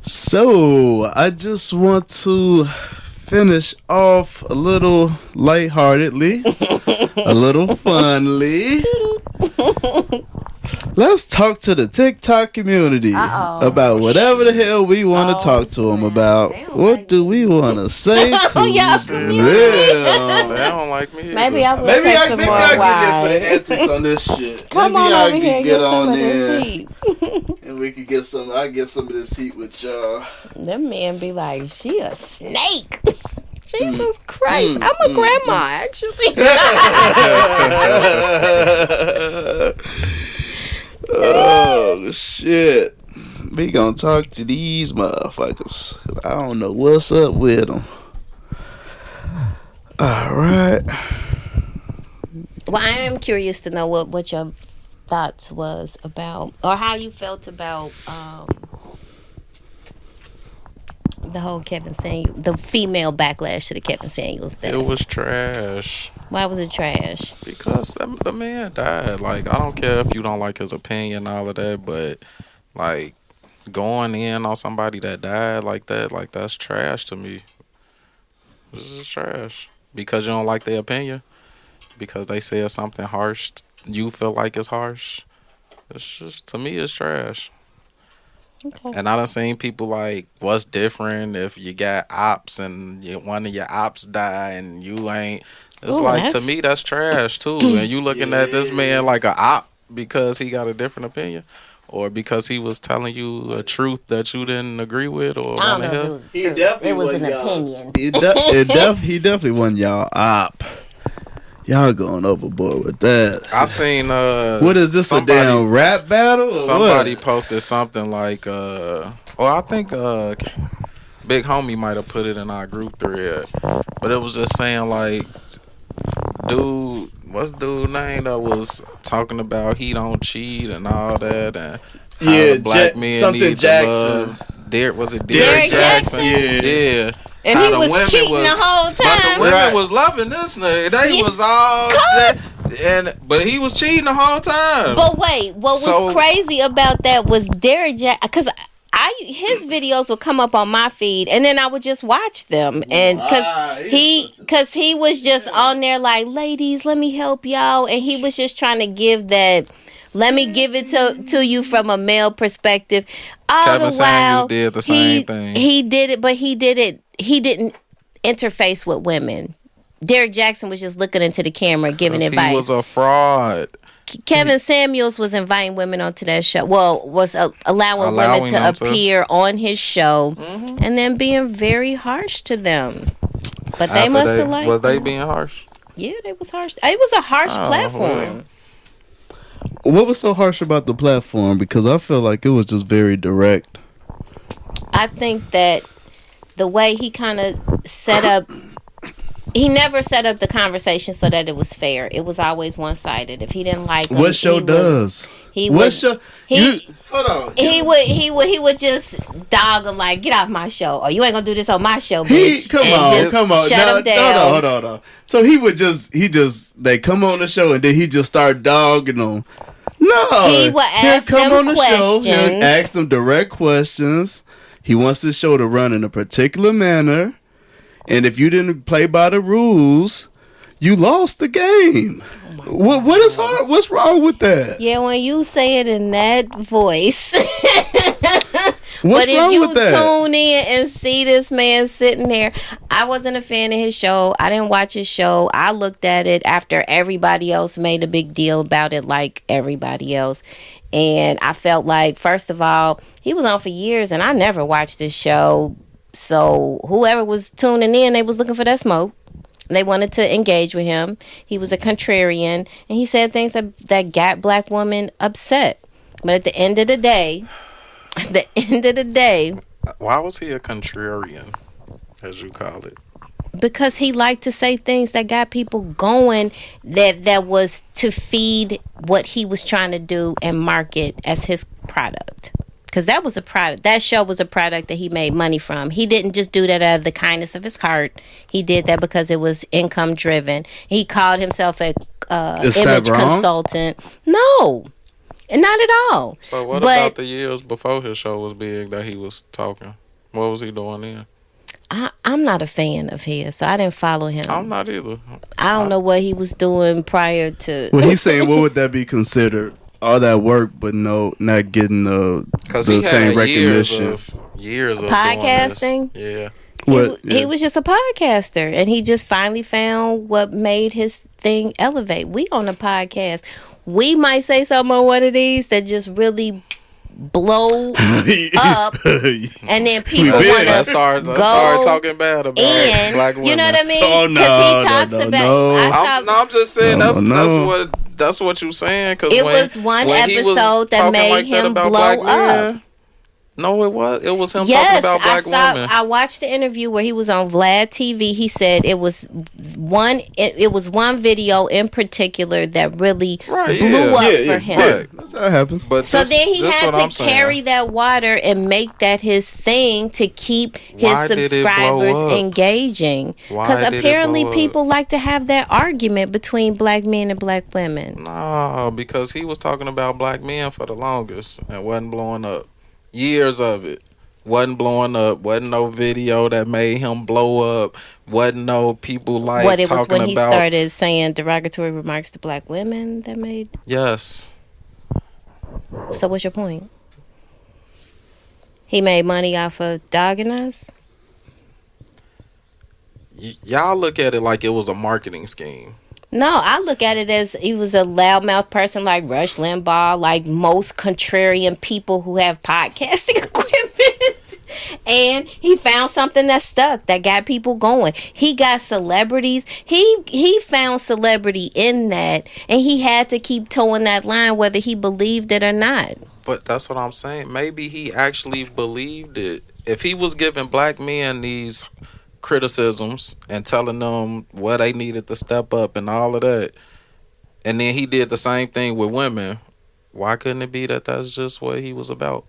So, I just want to finish off a little lightheartedly, a little funly. Let's talk to the TikTok community about whatever the hell we want to talk to them about. What do we want to say to them? They don't like me. Maybe I can get there for the antics on this shit. Come maybe on I over can here, get on there. And we could get some. I get some of this heat with y'all. Them men be like, she a snake. Jesus Christ, I'm a grandma actually. Oh shit! We gonna talk to these motherfuckers. I don't know what's up with them. All right. Well, I am curious to know what your thoughts was about, or how you felt about the whole Kevin Samuels, the female backlash to the Kevin Samuels thing. It was trash. Why was it trash? Because the man died. Like, I don't care if you don't like his opinion and all of that, but like going in on somebody that died like that, like that's trash to me. This is trash. Because you don't like their opinion, because they said something harsh, you feel like it's harsh. It's just, to me, it's trash. Okay. And I done seen people like, what's different if you got ops and one of your ops die and you ain't. It's like, to me, that's trash too. And you looking at this man like a op because he got a different opinion, or because he was telling you a truth that you didn't agree with, or I don't know if it was an opinion. He definitely wasn't y'all op. Y'all going overboard with that. I seen what is this, a damn rap battle? Somebody posted something like I think Big Homie might have put it in our group thread, but it was just saying like, dude, what's dude name that was talking about he don't cheat and all that, and how the black men something need Jackson. To love. Was it Derrick Jackson? Yeah. And he was cheating the whole time. But the women was loving this nigga. They was all but he was cheating the whole time. But wait, what was crazy about that was Derrick Jackson, because his videos would come up on my feed, and then I would just watch them, and because he was just on there like, ladies, let me help y'all, and he was just trying to give that, let me give it to you from a male perspective. Kevin Samuels did the same thing. He did it, but he didn't interface with women. Derrick Jackson was just looking into the camera, giving advice. He was a fraud. Kevin Samuels was inviting women onto that show. Well, was allowing women to appear on his show, and then being very harsh to them. But they must have liked. Was they being harsh? Yeah, they was harsh. It was a harsh platform. What was so harsh about the platform? Because I feel like it was just very direct. I think that the way he kind of set up, he never set up the conversation so that it was fair. It was always one-sided. If he didn't like him, what show does? He would just dog him like, get off my show, or you ain't gonna do this on my show, bitch. Come on. Shut him down. Hold on. So they come on the show and then he just start dogging them. No, he would ask them on the questions. show. He'll ask them direct questions. He wants the show to run in a particular manner, and if you didn't play by the rules, you lost the game. What is hard? What's wrong with that? Yeah, when you say it in that voice. What's wrong with that? But if you tune in and see this man sitting there, I wasn't a fan of his show. I didn't watch his show. I looked at it after everybody else made a big deal about it, like everybody else. And I felt like, first of all, he was on for years, and I never watched this show. So whoever was tuning in, they was looking for that smoke. They wanted to engage with him. He was a contrarian, and he said things that got black women upset. But at the end of the day, why was he a contrarian, as you call it? Because he liked to say things that got people going, that was to feed what he was trying to do and market as his product. Because that was a product. That show was a product that he made money from. He didn't just do that out of the kindness of his heart. He did that because it was income driven. He called himself a image consultant. No. And not at all. So what But about the years before his show was big that he was talking? What was he doing then? I'm not a fan of his, so I didn't follow him. I'm not either. I don't know what he was doing prior to. Well, he's saying, what would that be considered? All that work, but not getting the same recognition. Years of podcasting. Yeah. He was just a podcaster, and he just finally found what made his thing elevate. We on a podcast. We might say something on one of these that just really blow up, and then people want to start talking bad about black women. You know what I mean? Oh no! He talks about. I'm just saying that's what you saying. Cause it was one episode that made him blow up. No, it was him talking about black women. I watched the interview where he was on Vlad TV. He said it was one video in particular that really blew up for him. Right. That's how it happens. But then he had to carry that water and make that his thing to keep his subscribers engaging. Because apparently people like to have that argument between black men and black women. No, because he was talking about black men for the longest and wasn't blowing up. Years of it wasn't blowing up. Wasn't no video that made him blow up. Wasn't no people like what it was talking when he about, started saying derogatory remarks to black women that made. Yes. So what's your point? He made money off of dogging us. Y'all look at it like it was a marketing scheme. No, I look at it as he was a loudmouth person like Rush Limbaugh, like most contrarian people who have podcasting equipment. And he found something that stuck, that got people going. He got celebrities. He found celebrity in that, and he had to keep towing that line whether he believed it or not. But that's what I'm saying. Maybe he actually believed it. If he was giving black men these criticisms and telling them where they needed to step up and all of that, and then he did the same thing with women, why couldn't it be that that's just what he was about?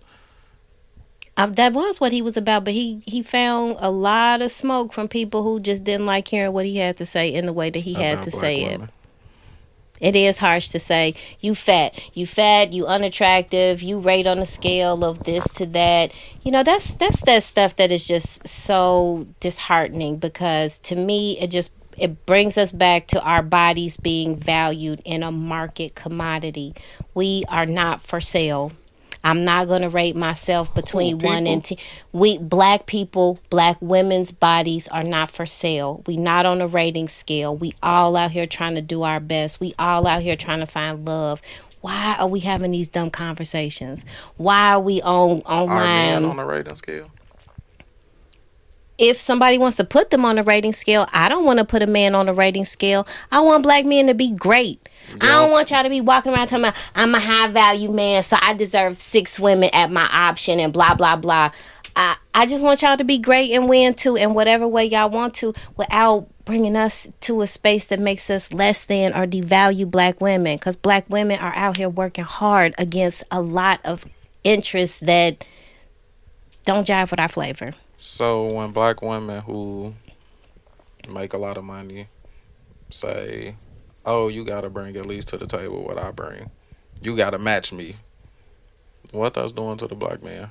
That was what he was about, but he found a lot of smoke from people who just didn't like hearing what he had to say in the way that he had to say it. It is harsh to say, you fat, you unattractive, you rate on a scale of this to that. You know, that's that stuff that is just so disheartening, because to me, it brings us back to our bodies being valued in a market commodity. We are not for sale. I'm not going to rate myself between 1 and 10. We black people, black women's bodies are not for sale. We not on a rating scale. We all out here trying to do our best. We all out here trying to find love. Why are we having these dumb conversations? Why are we online? Are men on a rating scale? If somebody wants to put them on a rating scale, I don't want to put a man on a rating scale. I want black men to be great. Yep. I don't want y'all to be walking around talking about, I'm a high value man, so I deserve 6 women at my option and blah, blah, blah. I just want y'all to be great and win too in whatever way y'all want to, without bringing us to a space that makes us less than or devalue black women. Because black women are out here working hard against a lot of interests that don't jive with our flavor. So when black women who make a lot of money say, oh, you got to bring at least to the table what I bring, you got to match me, what that's doing to the black man?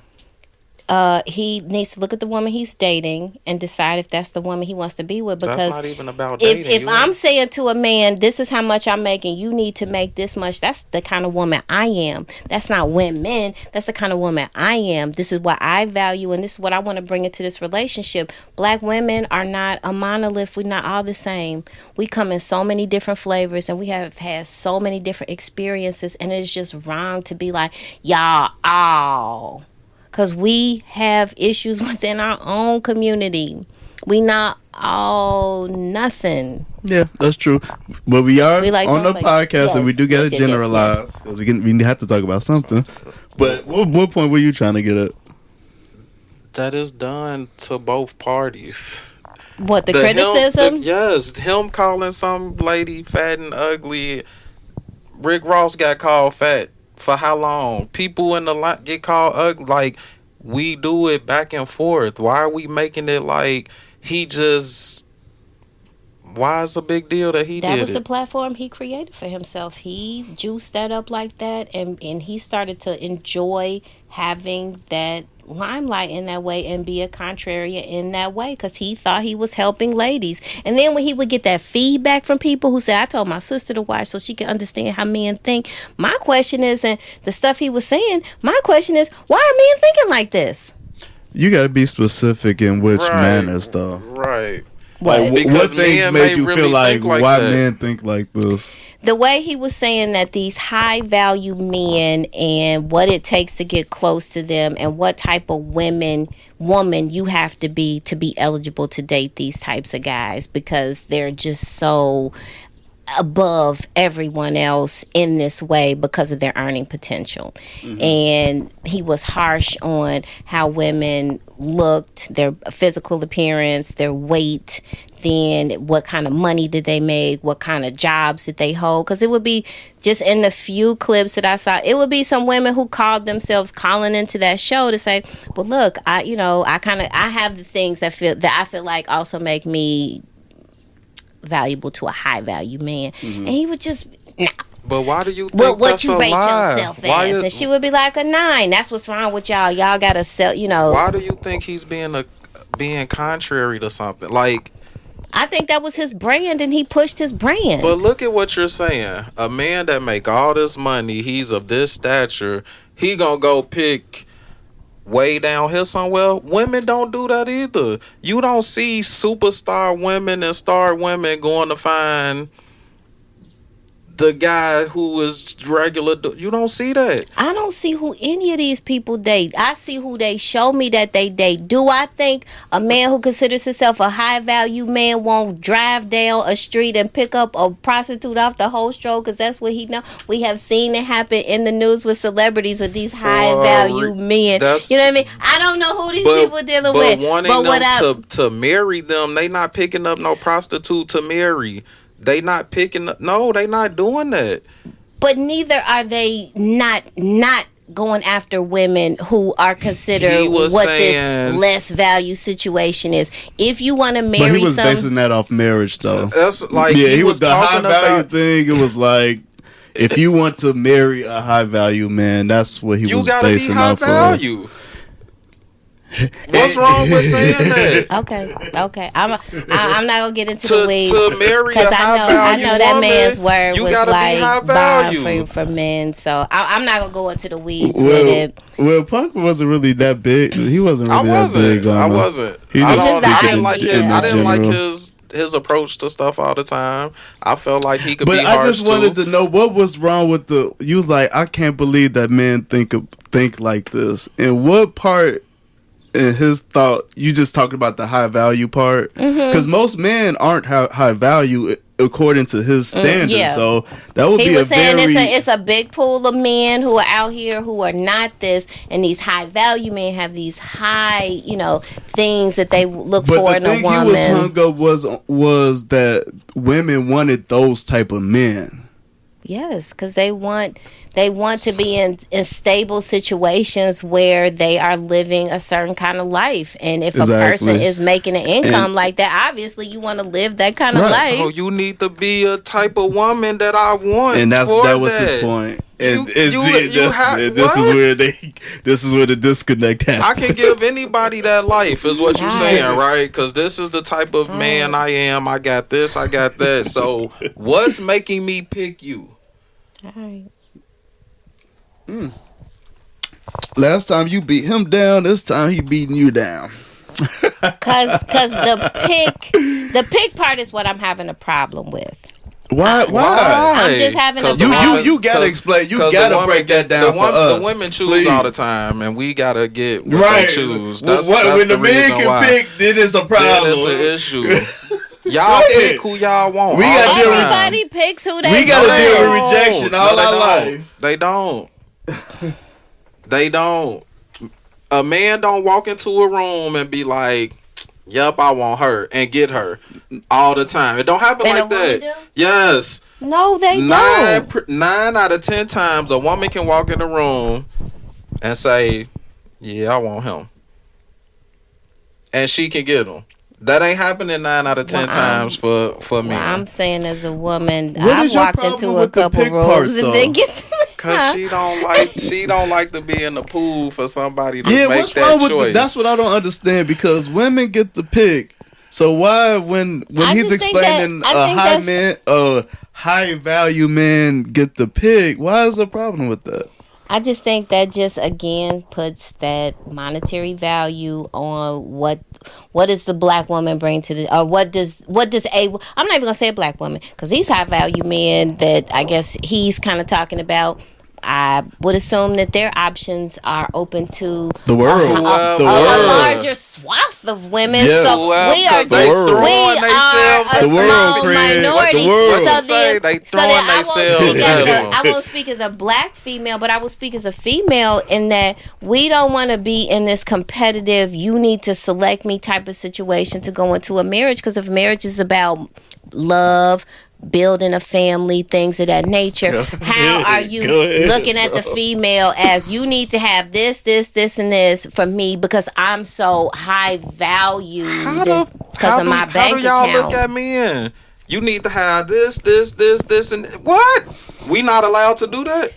He needs to look at the woman he's dating and decide if that's the woman he wants to be with. Because that's not even about dating. If I'm saying to a man, this is how much I'm making, you need to make this much, that's the kind of woman I am. That's not women. That's the kind of woman I am. This is what I value, and this is what I want to bring into this relationship. Black women are not a monolith. We're not all the same. We come in so many different flavors, and we have had so many different experiences, and it's just wrong to be like, y'all all. Because we have issues within our own community. We not all nothing. Yeah, that's true. But we are like on the podcast, and we do got to generalize, because we have to talk about something. But what point were you trying to get at? That is done to both parties. What, the criticism? Yes, him calling some lady fat and ugly. Rick Ross got called fat. For how long? People in the line get called ugly. Like, we do it back and forth. Why are we making it like he just Why is it a big deal that he That did was the it? platform he created for himself. He juiced that up like that, and he started to enjoy having that limelight in that way and be a contrarian in that way because he thought he was helping ladies. And then when he would get that feedback from people who said, I told my sister to watch so she can understand how men think. My question is, and the stuff he was saying, my question is, why are men thinking like this? You got to be specific in which Right. manners, though. Right. Like, Because what things men made may you really feel like, think like why that. men think like this? The way he was saying that these high value men and what it takes to get close to them and what type of woman you have to be eligible to date these types of guys because they're just so above everyone else in this way because of their earning potential. And he was harsh on how women looked, their physical appearance, their weight, then what kind of money did they make, what kind of jobs did they hold, because it would be just in the few clips that I saw, it would be some women who called themselves calling into that show to say, well, look, I have the things that I feel like also make me valuable to a high value man. And he would just But why do you think what that's you a rate lie? yourself Why as, is- and she would be like a 9. That's what's wrong with y'all gotta sell, Why do you think he's being contrary to something? Like, I think that was his brand and he pushed his brand. but look at what you're saying. A man that make all this money, he's of this stature, he gonna go pick way down here somewhere. Women don't do that either. You don't see superstar women and star women going to find the guy who is regular. You don't see that. I don't see who any of these people date. I see who they show me that they date. Do I think a man who considers himself a high value man won't drive down a street and pick up a prostitute off the whole stroke because that's what he know? We have seen it happen in the news with celebrities with these high value men. You know what I mean? I don't know who these people dealing with. Wanting them to marry them, they not picking up no prostitute to marry. They not picking up. No, they not doing that. But neither are they not going after women who are considered what this less value situation is. If you want to marry, but he was basing that off marriage, though. That's like he was the high value thing. It was like, if you want to marry a high value man, that's what he was basing off of. What's wrong with saying that? Okay. I'm not gonna get into the weeds to marry a high value I know that man's word you was gotta like be high value for men. So I'm not gonna go into the weeds with it. Well, Punk wasn't really that big. He wasn't really that big. I wasn't. I didn't like his approach to stuff all the time. I felt like he could be harsh too. But I just wanted to know what was wrong with you was like, I can't believe that men think like this. And what part in his thought, you just talked about the high value part, because most men aren't high value according to his standards. Yeah. So that would be it's a big pool of men who are out here who are not this, and these high value men have these high, things that they look for in a woman. But the thing he was hung up was that women wanted those type of men. Yes, because they want to be in stable situations where they are living a certain kind of life. And if a person is making an income like that, obviously you want to live that kind of life. So you need to be a type of woman that I want. And that was his point. And this is where the disconnect happens. I can give anybody that life, is what you're saying, right? Because this is the type of man I am. I got this, I got that. So what's making me pick you? All right. Last time you beat him down, this time he beating you down. Cause the pick part is what I'm having a problem with. Why? I'm just having a problem. You gotta explain. You gotta break that down for us. The women choose all the time, and we gotta get what they choose. That's when the men can pick, then it's a problem. Then it's an issue. Y'all pick who y'all want. Everybody picks who they want. We gotta deal with rejection all our life. They don't. They don't. A man don't walk into a room and be like, "Yup, I want her," and get her all the time. It don't happen like that. Yes. No, they don't. 9 out of 10 times, a woman can walk in the room and say, "Yeah, I want him," and she can get him. That ain't happening 9 out of 10 times for me. Well, I'm saying as a woman, What I've is your walked problem into a with the couple pick part, rooms and though? then get Cause she don't like to be in the pool for somebody to Yeah, make what's that wrong with choice. that's what I don't understand, because women get the pick. So why when I he's just think that- explaining I think high value men get the pick, why is there a problem with that? I just think that just again puts that monetary value on what does the black woman bring to the, or what does a, I'm not even gonna say a black woman, because these high value men that I guess he's kind of talking about, I would assume that their options are open to The world. a The world. larger swath of women. Yeah. So we are they world. throwing themselves a The world, small Craig. minority. The world. So Say then, they so then throwing I won't themselves speak at as them. I won't speak as a black female, but I will speak as a female in that we don't want to be in this competitive, you need to select me type of situation to go into a marriage, because if marriage is about love, building a family, things of that nature, how are you looking at the female as you need to have this, and this for me because I'm so high value because of my bank How do y'all account? look at men? You need to have this, and what? We not allowed to do that?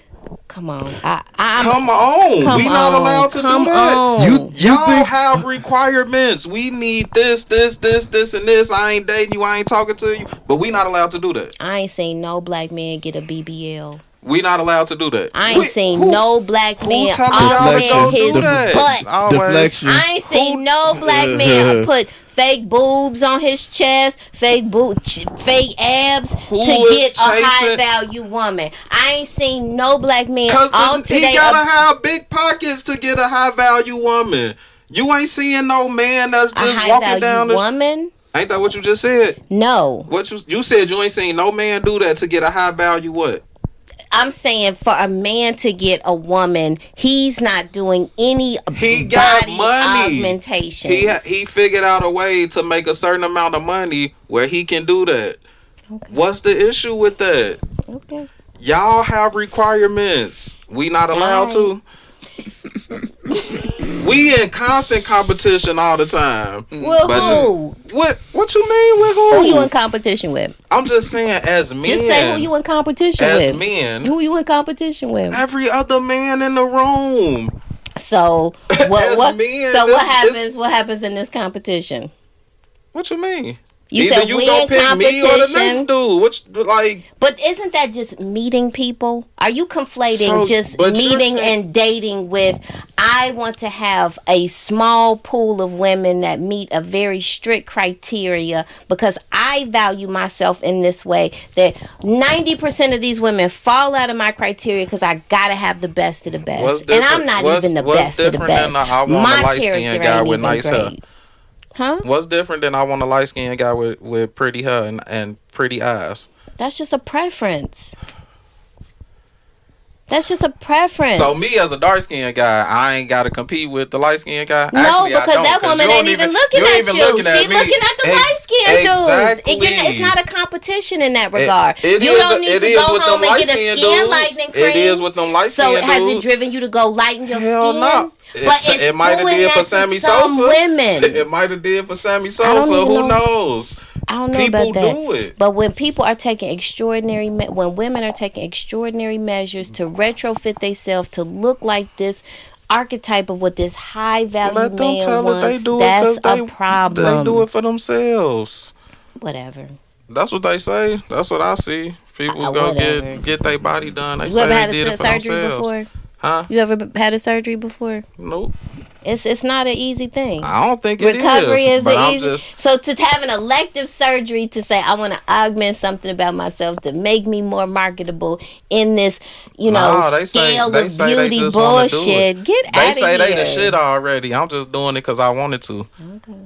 Come on. Come on. We not allowed to do that. On. Y'all have requirements. We need this, and this. I ain't dating you. I ain't talking to you. But we not allowed to do that. I ain't seen no black man get a BBL. We not allowed to do that. I ain't seen no black man telling y'all all to go in his do that? butt. Always. Deflection. I ain't seen no black man put fake boobs on his chest, fake abs Who to is get a high chasing- value woman. I ain't seen no black man Cause alter he they gotta have big pockets to get a high value woman. You ain't seeing no man that's a just high walking value down the. woman. Ain't that what you just said? No, What you said? You ain't seen no man do that to get a high value what? I'm saying for a man to get a woman, he's not doing any He got body money. augmentation. He figured out a way to make a certain amount of money where he can do that. Okay. What's the issue with that? Okay. Y'all have requirements. We not allowed to. We in constant competition all the time. Well, who? What you mean with who? Who you in competition with? I'm just saying as men. Just say who you in competition as with. men. Who you in competition with? Every other man in the room. So what? men, So what this- happens? What happens in this competition? What you mean? You Either said you we gonna in pick me or the next competition. dude. Which like But isn't that just meeting people? Are you conflating So, just but you're meeting saying- and dating with, I want to have a small pool of women that meet a very strict criteria because I value myself in this way, that 90% of these women fall out of my criteria because I gotta have the best of the best. What's And different- I'm not what's- even the what's best of the different than best. I want a My light-skinned character guy ain't with even nice hair? great. Huh? what's different than I want a light skinned guy with pretty hair and pretty eyes? That's just a preference. That's just a preference. So me as a dark skinned guy, I ain't gotta compete with the light skinned guy. No, Actually, because I don't, that 'cause woman you ain't don't even looking you at ain't even you. looking at She's me. looking at the light skinned Exactly. dudes. It's not a competition in that regard. It you is- don't need it to is go with home them and get a light-skinned skin dudes. lightening cream. It is with them light So skinned has it dudes. driven you to go lighten your Hell skin? no. But it's It might have doing did that for to Sammy some Sosa. women. It might have did for Sammy I don't Sosa. even Who know. knows? I don't know People about that. do it. But when people are taking when women are taking extraordinary measures to retrofit themselves to look like this archetype of what this high value Let them man tell it wants, they do it that's because a problem. they do it for themselves. Whatever. That's what they say. That's what I see. People go whatever. get their body done. They You say ever they had did a it for surgery themselves. before? Huh? You ever had a surgery before? Nope. It's not an easy thing. I don't think it Recovery is but an I'm easy. just So to have an elective surgery to say I want to augment something about myself to make me more marketable in this, they scale they of say beauty they just wanna do bullshit. it. Get out They of say here. they the shit already. I'm just doing it because I wanted to. Okay.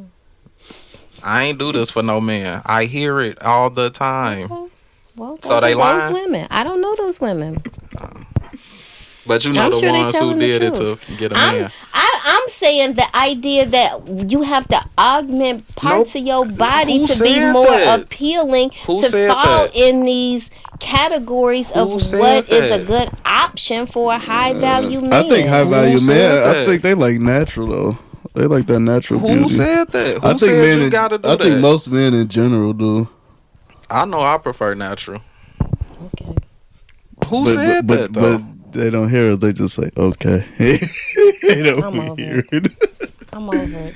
I ain't do this for no man. I hear it all the time. Okay. Well, So they those lying? women. I don't know those women. But you know I'm the sure they ones who telling the did it to truth. get a man. I'm saying the idea that you have to augment parts Nope. of your body Who to be said more that? appealing Who to said fall that? in these categories Who of what said is a that? good option for a high value man. I think high value Who man. said I that? think they like natural though. They like that natural beauty. Who said that? Who I think said men. you gotta do I that? think most men in general do. I know I prefer natural. Okay. Who said that though? But they don't hear us. They just say, "Okay." They don't I'm over hear it. I'm over it.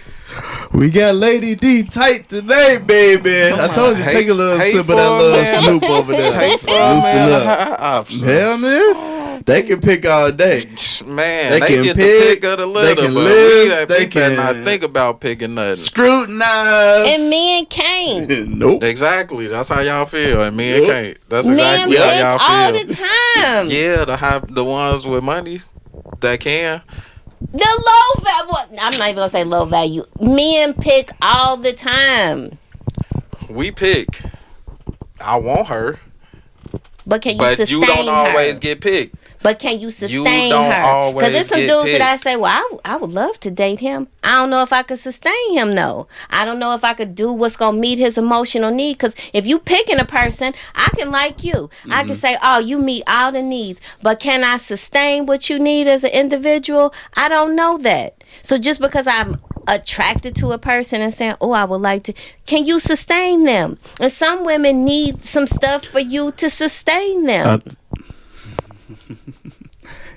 We got Lady D tight today, baby. I told you, take a little sip of that little Snoop over there. Loosen up. Hell, man. They can pick all day. Man, They they can get pick, the pick of the they litter, can but list, we they better can not think about picking nothing. Scrutinize. And men can't. Nope. Exactly. That's how y'all feel, and men Nope. can't. That's Men exactly pick how y'all all feel. the time. Yeah, the ones with money that can. The low value. Well, I'm not even gonna say low value. Men pick all the time. We pick. I want her, But can you but sustain you don't always her? get picked. But can you sustain don't her? always Because there's some get dudes that I picked. say, well, I would love to date him. I don't know if I could sustain him, though. I don't know if I could do what's going to meet his emotional need. Because if you picking a person, I can like you. I can say, oh, you meet all the needs. But can I sustain what you need as an individual? I don't know that. So just because I'm attracted to a person and saying, oh, I would like to, can you sustain them? And some women need some stuff for you to sustain them.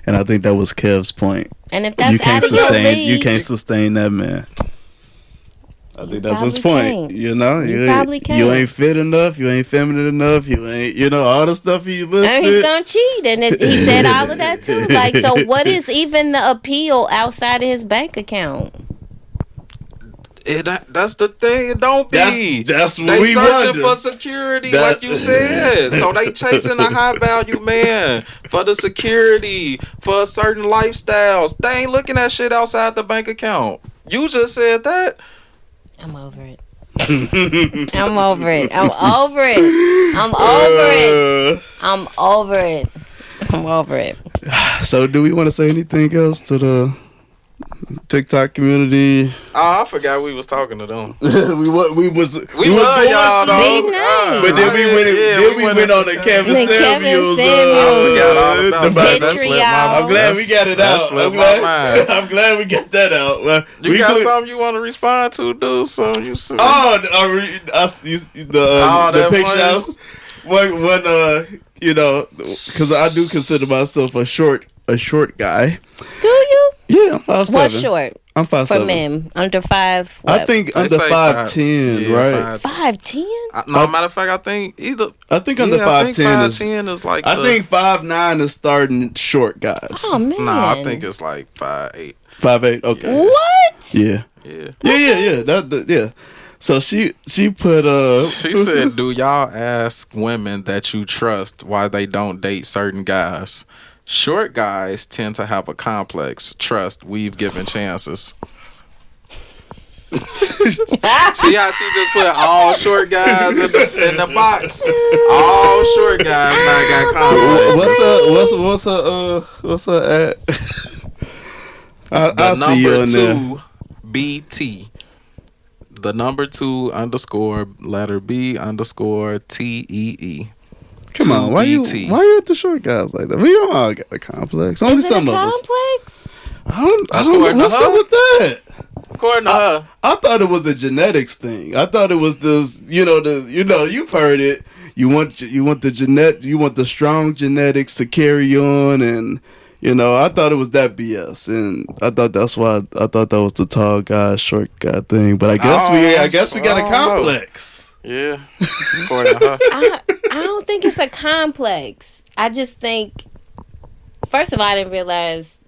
And I think that was Kev's point. And if that's You can't out of your sustain. league, You can't sustain that man. I think that's his probably point. can't. You know, You probably can't. You ain't fit enough. You ain't feminine enough. You ain't, all the stuff he listed. And he's gonna cheat, and he said all of that too. Like, so what is even the appeal outside of his bank account? That's the thing. It don't be. That's what they we searching wonder. for security, like you said. So they chasing a high value man for the security, for certain lifestyles. They ain't looking at shit outside the bank account. You just said that. I'm over it. I'm over it. I'm over it. I'm over it. I'm over it. I'm over it. So, do we want to say anything else to the TikTok community? Oh, I forgot we was talking to them. we love y'all, though. Be nice. But then we went on the Kevin Samuels. I forgot all about that. That slipped my I'm glad we got it that out. slipped my mind. I'm glad we got that out. Well, You got something you want to respond to, dude? So you see. The picture. Because I do consider myself a short guy. Do you? Yeah, I'm 5'7". What's short? I'm 5'7". For men under 5. What? I think They under say 5'10", right? 5'10". No, matter of fact, I think under 5'10" is. 5'10" is like. I think 5'9" is starting short guys. Oh man. Nah, I think it's like 5'8". 5'8". Okay. What? Yeah. Yeah. Yeah. So she put She said, "Do y'all ask women that you trust why they don't date certain guys? Short guys tend to have a complex. Trust, we've given chances." See how she just put all short guys in the box? All short guys now got complex. What's up at? The I'll see you number on there. 2 BT. The number 2 underscore letter B underscore TEE. Come on, why you at the short guys like that? We don't all got a complex. Only Is it some a of us. complex? I don't know what's up with that. According to her. I thought it was a genetics thing. I thought it was this. You've heard it. You want the strong genetics to carry on, and I thought it was that BS, and I thought that's why I thought that was the tall guy, short guy thing. But I guess we got a complex. Yeah, according to her. I don't think it's a complex. I just think, first of all, I didn't realize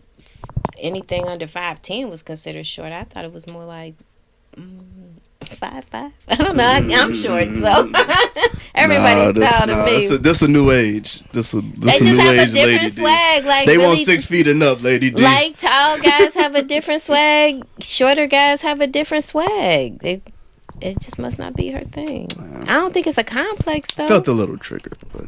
anything under 5'10" was considered short. I thought it was more like 5'5". I don't know. I'm short, so everybody's tall to me. This a new age. This a They new just age, have a different Lady swag. D. Like They really, want 6 feet and up, Lady D. like tall guys have a different swag. Shorter guys have a different swag. It just must not be her thing. I don't think it's a complex though. Felt a little triggered, but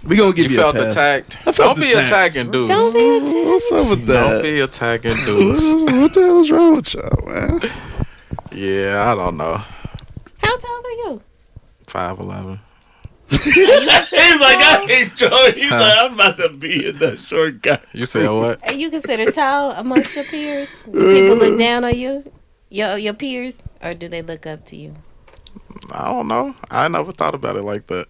we gonna give you a felt pass. attacked. I felt Don't be attacked. attacking dudes. Don't be attacked. What's up with that? Don't be attacking dudes. What the hell is wrong with y'all, man? Yeah, I don't know. How tall are you? 5'11". He's like, I hate Joe. He's like, I'm about to be in that short guy. You said what? Are you considered tall amongst your peers? Do people look down on you? Your peers, or do they look up to you? I don't know. I never thought about it like that.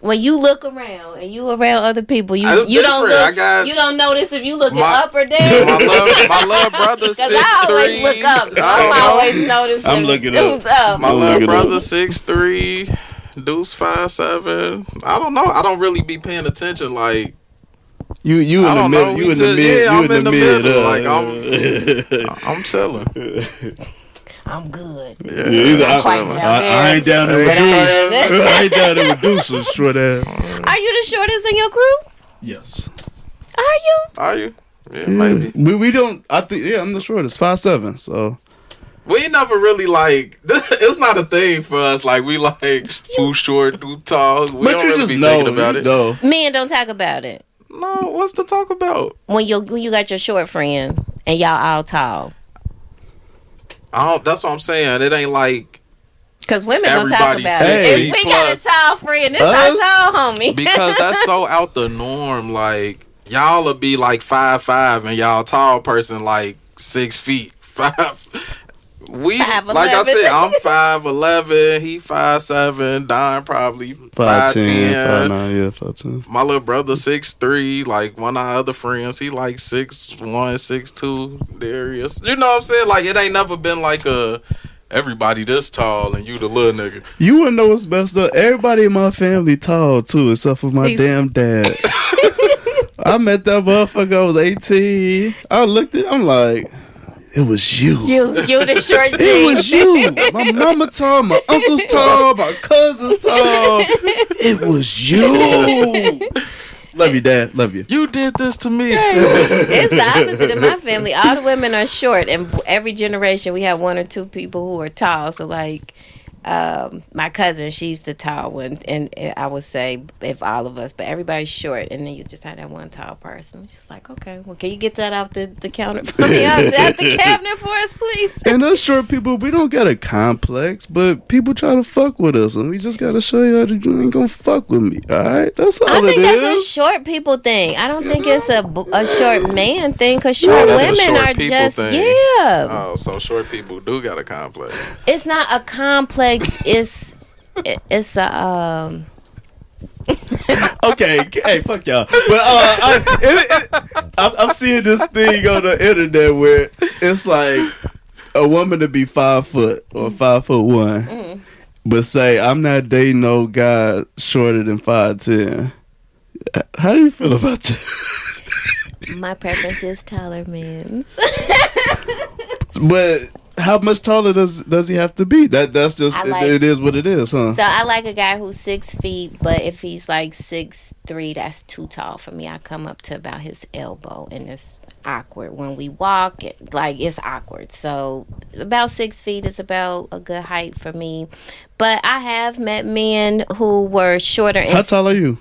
When you look around and you around other people, you It's don't different. look. You don't notice if you looking My- up or down. My little brother 6'3". I always look up. So I don't I'm know. always noticing. I'm looking who's up. My I'm little looking brother up. 6'3", Deuce 5'7". I don't know. I don't really be paying attention. Like You I in the don't middle. know. You We in the just- mid. yeah, You I'm in the mid. Like I'm chilling. I'm good. Yeah, He's like, I'm quite chilling. down. I ain't down there with But Deuce. I ain't down there with Deuce, so short ass. Are you the shortest in your crew? Yes. Are you? Are you? Yeah, maybe. We don't. I think. Yeah, I'm the shortest. 5'7". So. We never really like. It's not a thing for us. Like we like who short, who tall. We But don't you really just be know. thinking about You it. know. Men don't talk about it. No, what's to talk about? When you got your short friend and y'all all tall. That's what I'm saying. It ain't like Cause women gonna talk Everybody about 6 it. feet If we got a plus. tall friend, this Us? our tall homie. because that's so out the norm. Like y'all will be like 5'5" and y'all tall person like 6 feet. 5. We 5'11". like I said, I'm 5'11", he 5'7", Don probably 5'10", 5'10". 5'9", yeah, 5'10". My little brother 6'3", like one of our other friends, he like 6'1", 6'2", Darius. You know what I'm saying? Like it ain't never been like everybody this tall and you the little nigga. You wanna know what's best though? Everybody in my family tall too, except for my damn dad. I met that motherfucker. I was 18. I looked at. I'm like, it was you. You the short G. It was you. My mama tall, my uncle's tall, my cousin's tall. It was you. Love you, Dad. Love you. You did this to me. It's the opposite in my family. All the women are short, and every generation we have one or two people who are tall. So like, my cousin, she's the tall one, and I would say if all of us, but everybody's short, and then you just have that one tall person. It's just like, okay, well, can you get that off the counter for me, out the cabinet for us, please? And us short people, we don't got a complex, but people try to fuck with us, and we just gotta show you how to you ain't gonna fuck with me. All right, that's all I think it that's a is. short people thing. I don't think it's a short man thing, because short that's a women short are people just thing. yeah. Oh, so short people do got a complex. It's not a complex. It's a Okay, hey, fuck y'all. But I'm seeing this thing on the internet where it's like a woman to be 5 foot or 5'1", but say I'm not dating no guy shorter than 5'10". How do you feel about that? my preference is taller men. But how much taller does he have to be? That's just it is what it is, huh? So I like a guy who's 6 feet, but if he's like 6'3", that's too tall for me. I come up to about his elbow, and it's awkward when we walk. Like it's awkward. So about 6 feet is about a good height for me. But I have met men who were shorter. How tall are you?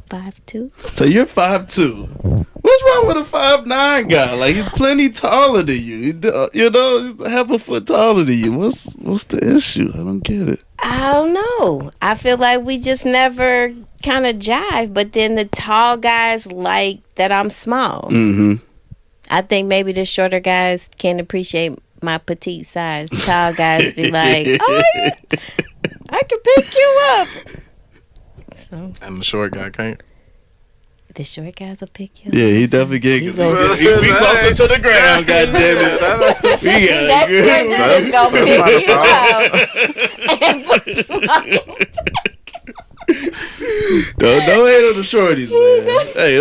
5'2". So you're 5'2". What's wrong with a 5'9" guy? Like he's plenty taller than you. You know, he's half a foot taller than you. What's the issue? I don't get it. I don't know. I feel like we just never kind of jive. But then the tall guys like that I'm small. Mm-hmm. I think maybe the shorter guys can't appreciate my petite size. The tall guys be like, oh, yeah, I can pick you up. So And the short guy can't. the short guys will pick you up. Yeah, he definitely get. He We gonna- closer to the ground. God damn it. We got That it short good. dude is gonna pick you up and put you on. Don't hate on the shorties, man. Hey,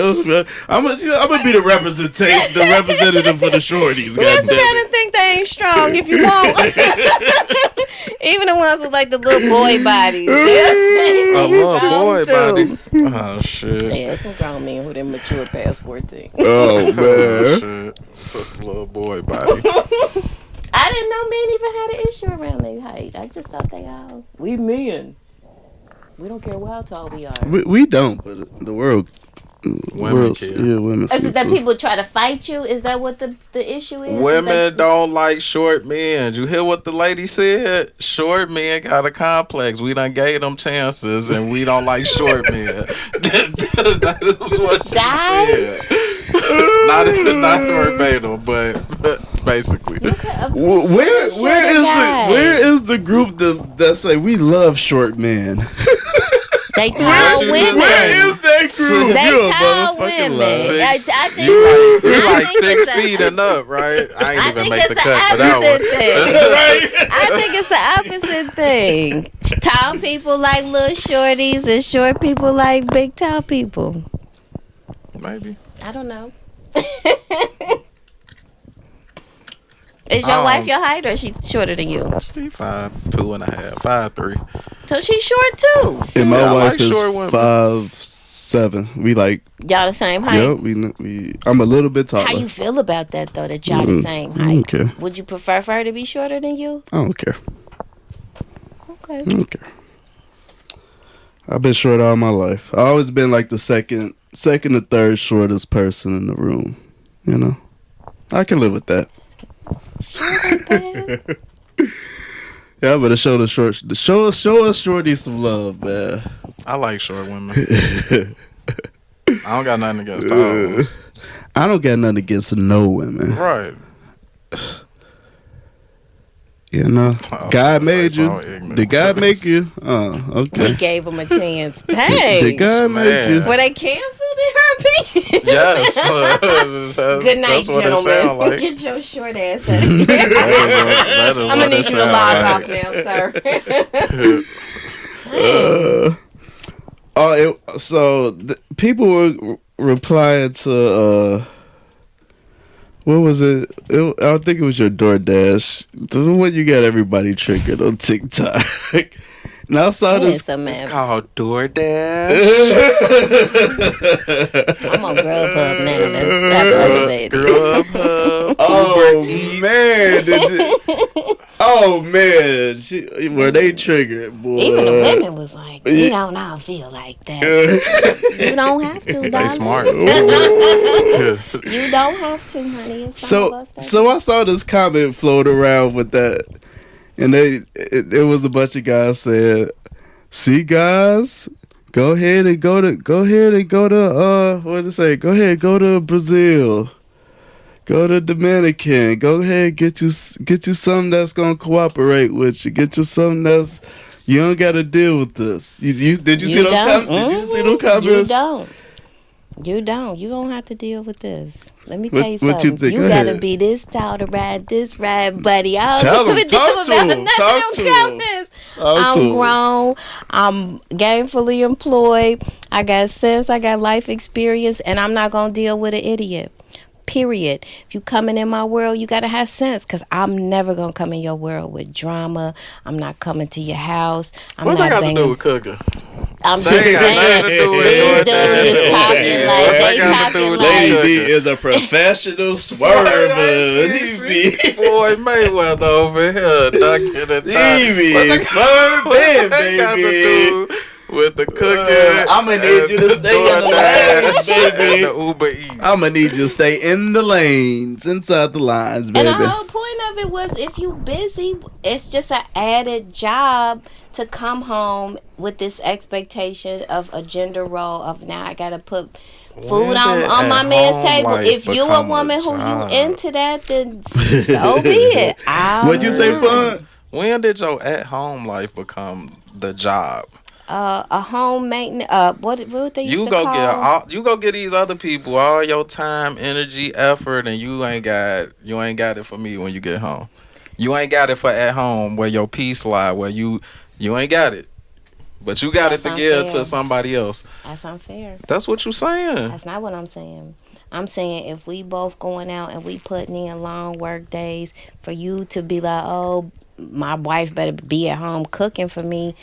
I'm gonna be the representative for the shorties. God Mess damn around it. and think they ain't strong if you won't. Even the ones with like the little boy bodies. A little boy body. Oh shit. Yeah, some grown men who didn't mature past 14. Oh man. Shit. Little boy body. I didn't know men even had an issue around their height. I just thought we men. We don't care how tall we are. We don't, but the world. Women care. Yeah, women. Is see it that too. people try to fight you? Is that what the issue is? Women don't like short men. You hear what the lady said? Short men got a complex. We done gave them chances, and we don't like short men. That is what she Guys? said. Not verbatim, but basically. Where is the group that say we love short men? They tall women. Where is that group? They You're a tall motherfucking women. liar. I think You I like think 6 it's a- feet and up, right? I ain't I even think make the it's cut for the that one. opposite thing. Right? I think it's the opposite thing. Tall people like little shorties, and short people like big tall people. Maybe. I don't know. Is your wife your height, or is she shorter than you? She 5'2.5", 5'3". So she's short too. And my Yeah, I wife like is short women. 5'7". We like, Y'all the same height. yep. We. I'm a little bit taller. How you feel about that though? That y'all the same I height. don't care. Would you prefer for her to be shorter than you? I don't care. Okay. I don't care. I've been short all my life. I've always been like the second or third shortest person in the room. You know, I can live with that. Yeah, but show us shorties some love, man. I like short women. I don't got nothing against those. I don't got nothing against no women. Right. You know, Oh, God that's made so you. ignorant. Did God make you? We Okay. gave him a chance. Dang. Did God make Man. you? Were they canceled in her opinion? Yes. Good night, That's what it sound gentlemen. like. Get your short ass out of here. That is I'm what gonna it need you to sound log like. off now, sir. So people were replying to what was it? I think it was your DoorDash, the one you got everybody triggered on TikTok. And I saw this. It's called DoorDash. I'm on Grubhub now. That's elevated. Grubhub. Oh man! Oh man! Were they triggered, boy? Even the women was like, you don't all feel like that. You don't have to, darling. They smart. You don't have to, honey. It's So I saw this comment float around with that, and it was a bunch of guys said, "See, guys, go ahead and go to what did it say? Go ahead, go to Brazil, go to Dominican, go ahead, get you something that's gonna cooperate with you, get you something that's you don't got to deal with this." Did you see those comments? Did you see those comments? You don't. You don't have to deal with this. Let me What- tell you what you something. think? You Go gotta ahead. be this tall to ride this ride, buddy. I Tell don't him. give a Talk damn to about him. nothing Talk on to him. campus. Talk to I'm him. grown. I'm gainfully employed. I got sense. I got life experience, and I'm not gonna deal with an idiot. Period. If you coming in my world, you gotta have sense, cause I'm never gonna come in your world with drama. I'm not coming to your house. I'm What not they got to banging. do with cooking? I'm They just ain't got nothing saying. to do with These doing dudes that. is talking Yeah. like What they they got to do talking with like. that? Lady is a professional swerver. He be Floyd Mayweather over here ducking and He be swerving, What they got to baby. do with the cooking? I'ma need you to stay in the lanes, baby. And the Uber Eats. I'm gonna need you to stay in the lanes, inside the lines, And baby. the whole point of it was, if you busy, it's just an added job to come home with this expectation of a gender role of, now I gotta put food When on did my at man's home table. life If you a become woman who job? you into that, then so be it. What'd you say, Fun? When did your at-home life become the job? A home maintenance. What they used You to go call? get these other people all your time, energy, effort, and you ain't got it for me when you get home. You ain't got it for at home where your peace lie, where you ain't got it, but you got That's it to give unfair. to somebody else. That's unfair. That's what you saying. That's not what I'm saying. I'm saying if we both going out and we putting in long work days, for you to be like, oh, my wife better be at home cooking for me,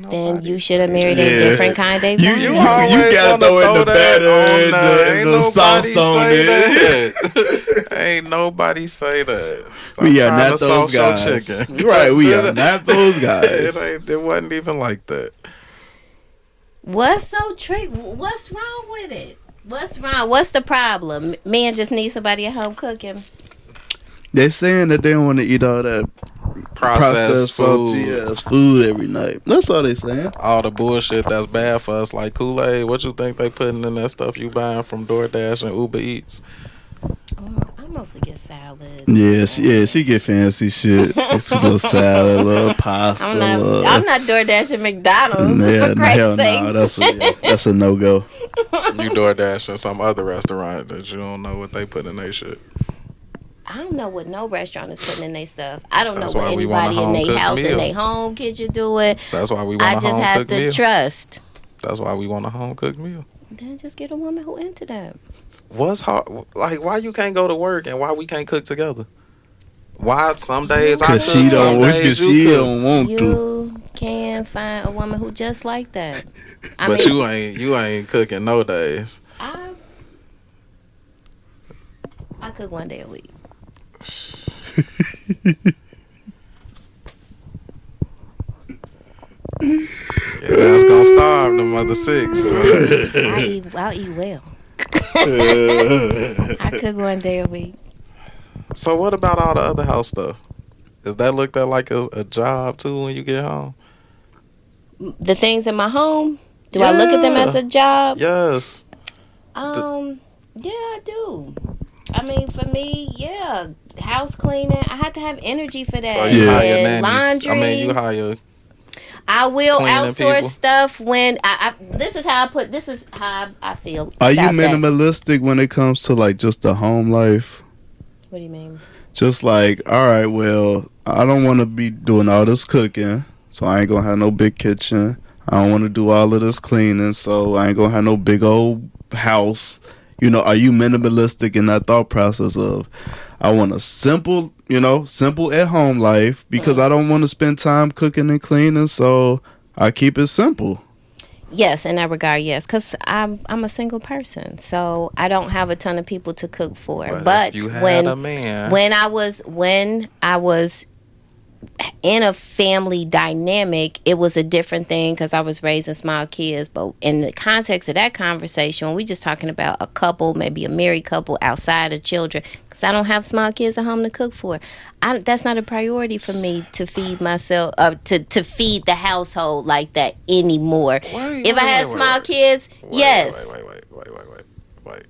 then you should have married a different kind of You woman. always gotta wanna throw in the that batter on and there. the sauce on say it. that. Ain't nobody say that. Stop We are trying not to those sauce your guys. chicken. Right, we are not those guys. It wasn't even like that. What's so tricky? What's wrong with it? What's wrong? What's the problem? Men just need somebody at home cooking. They're saying that they don't want to eat all that processed salty food. ass food every night. That's all they saying. All the bullshit that's bad for us, like Kool-Aid. What you think they putting in that stuff you buying from DoorDash and Uber Eats? I I mostly get salad. She get fancy shit. It's a little salad, a little pasta. I'm not DoorDashing McDonald's. Yeah, For Christ's hell no. sakes. That's a no go. You DoorDash in some other restaurant that you don't know what they put in their shit. I don't know what no restaurant is putting in their stuff. I don't That's know what why we want a anybody in their home-cooked house, in meal. their home kitchen doing. That's why we want I a just home have cooked to meal. trust. That's why we want a home cooked meal. Then just get a woman who into that. What's hard? Like, why you can't go to work and why we can't cook together? Why some days I cook, Cause she some don't. days She you cook. don't want to. You can find a woman who just like that. But you ain't cooking no days. I cook one day a week. Yeah, that's gonna starve them other six. I'll eat well. I cook one day a week. So what about all the other house stuff? Is that looked at like a job too when you get home? The things in my home, do I look at them as a job? Yes. Yeah, I do. I mean, for me, yeah, house cleaning. I have to have energy for that. So you hire And nannies. laundry. I mean, you hire. I will cleaning outsource people. stuff when this is how I feel. Are you about that. minimalistic when it comes to like just the home life? What do you mean? Just like, all right, well, I don't want to be doing all this cooking, so I ain't gonna have no big kitchen. I don't want to do all of this cleaning, so I ain't gonna have no big old house. You know, are you minimalistic in that thought process of, I want a simple at home life because I don't want to spend time cooking and cleaning, so I keep it simple. Yes, in that regard, yes, because I'm a single person, so I don't have a ton of people to cook for. But if you had a man. when I was in a family dynamic, it was a different thing because I was raising small kids. But in the context of that conversation, when we just talking about a couple, maybe a married couple outside of children, because I don't have small kids at home to cook for. That's not a priority for me to feed myself, to feed the household like that anymore. If I had small kids, yes. Wait.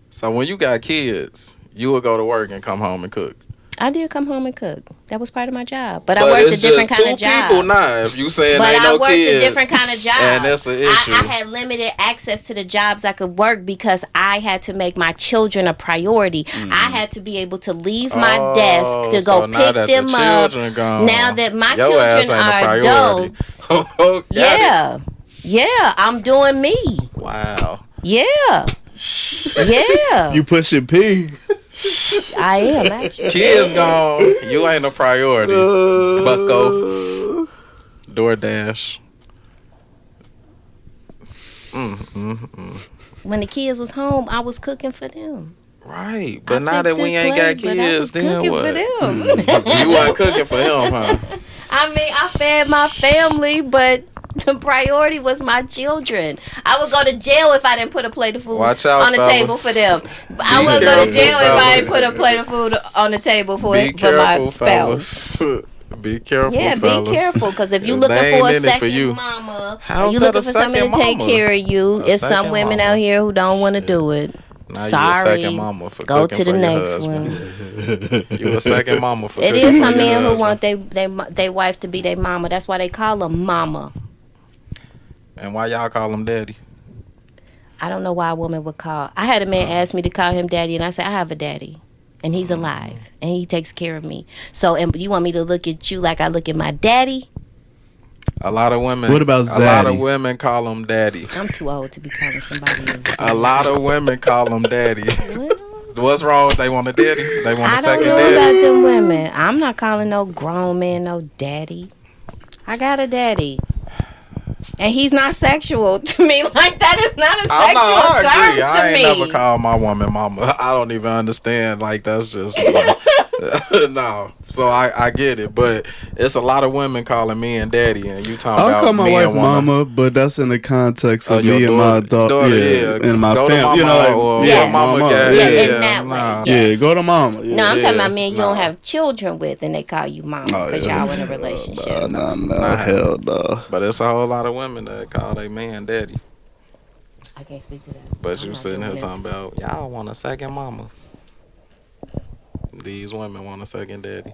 So when you got kids, you would go to work and come home and cook. I did come home and cook. That was part of my job. But I worked a different kind of job. People now, if you saying but ain't no I worked kids, a different kind of job. And that's an issue. I had limited access to the jobs I could work because I had to make my children a priority. I had to be able to leave my desk to go pick them up. Now that my children are adults. Yeah, I'm doing me. Wow. Yeah. You pushing P. I am actually. Kids gone. You ain't a priority. Bucko. DoorDash. When the kids was home, I was cooking for them. Right, but now that we ain't got kids, then what? For them. You wasn't cooking for him, huh? I mean, I fed my family, but the priority was my children. I would go to jail if I didn't put a plate of food Watch out, on the fellas. table for them. I would go to jail if I didn't put a plate of food on the table for my spouse. Be careful, Yeah, fellas. be careful, because if you're They looking ain't for a in it for second you. mama, How's or you that looking a for somebody to second take mama? care of you, A it's some second women mama. out here who don't want to do it. Now you a Sorry. second mama for Go cooking to the for your next husband. one. You a second mama for It cooking is for some your men who husband. want they wife to be their mama. That's why they call them mama. And why y'all call him daddy? I don't know why a woman would call. I had a man ask me to call him daddy, and I said, I have a daddy, and he's alive, and he takes care of me. So, and you want me to look at you like I look at my daddy? A lot of women. What about A lot of Zaddy? women call him daddy. I'm too old to be calling somebody else. A lot of women call him daddy. Well, What's wrong? They want a daddy. They want a I don't second know daddy. about them women. I'm not calling no grown man no daddy. I got a daddy. And he's not sexual to me. Like, that is not a I sexual agree. term I to ain't me. never called my woman mama. I don't even understand. Like, that's just no. So I get it, but it's a lot of women calling me and daddy, and you talking I'll about call my me wife and woman. mama, but that's in the context of your me and my daughter, and my go to family. mama, You know, or like, yeah, mama mama, got Yeah, yeah, in that nah. way, yeah. yeah, go to mama. Yeah. No, I'm talking Yeah, about men you nah. don't have children with, and they call you mama because y'all in a relationship. Nah, hell no. But it's a whole lot of women that call their man daddy. I can't speak to that. But I'm you not sitting doing here that. talking about y'all want a second mama. these women want a second daddy.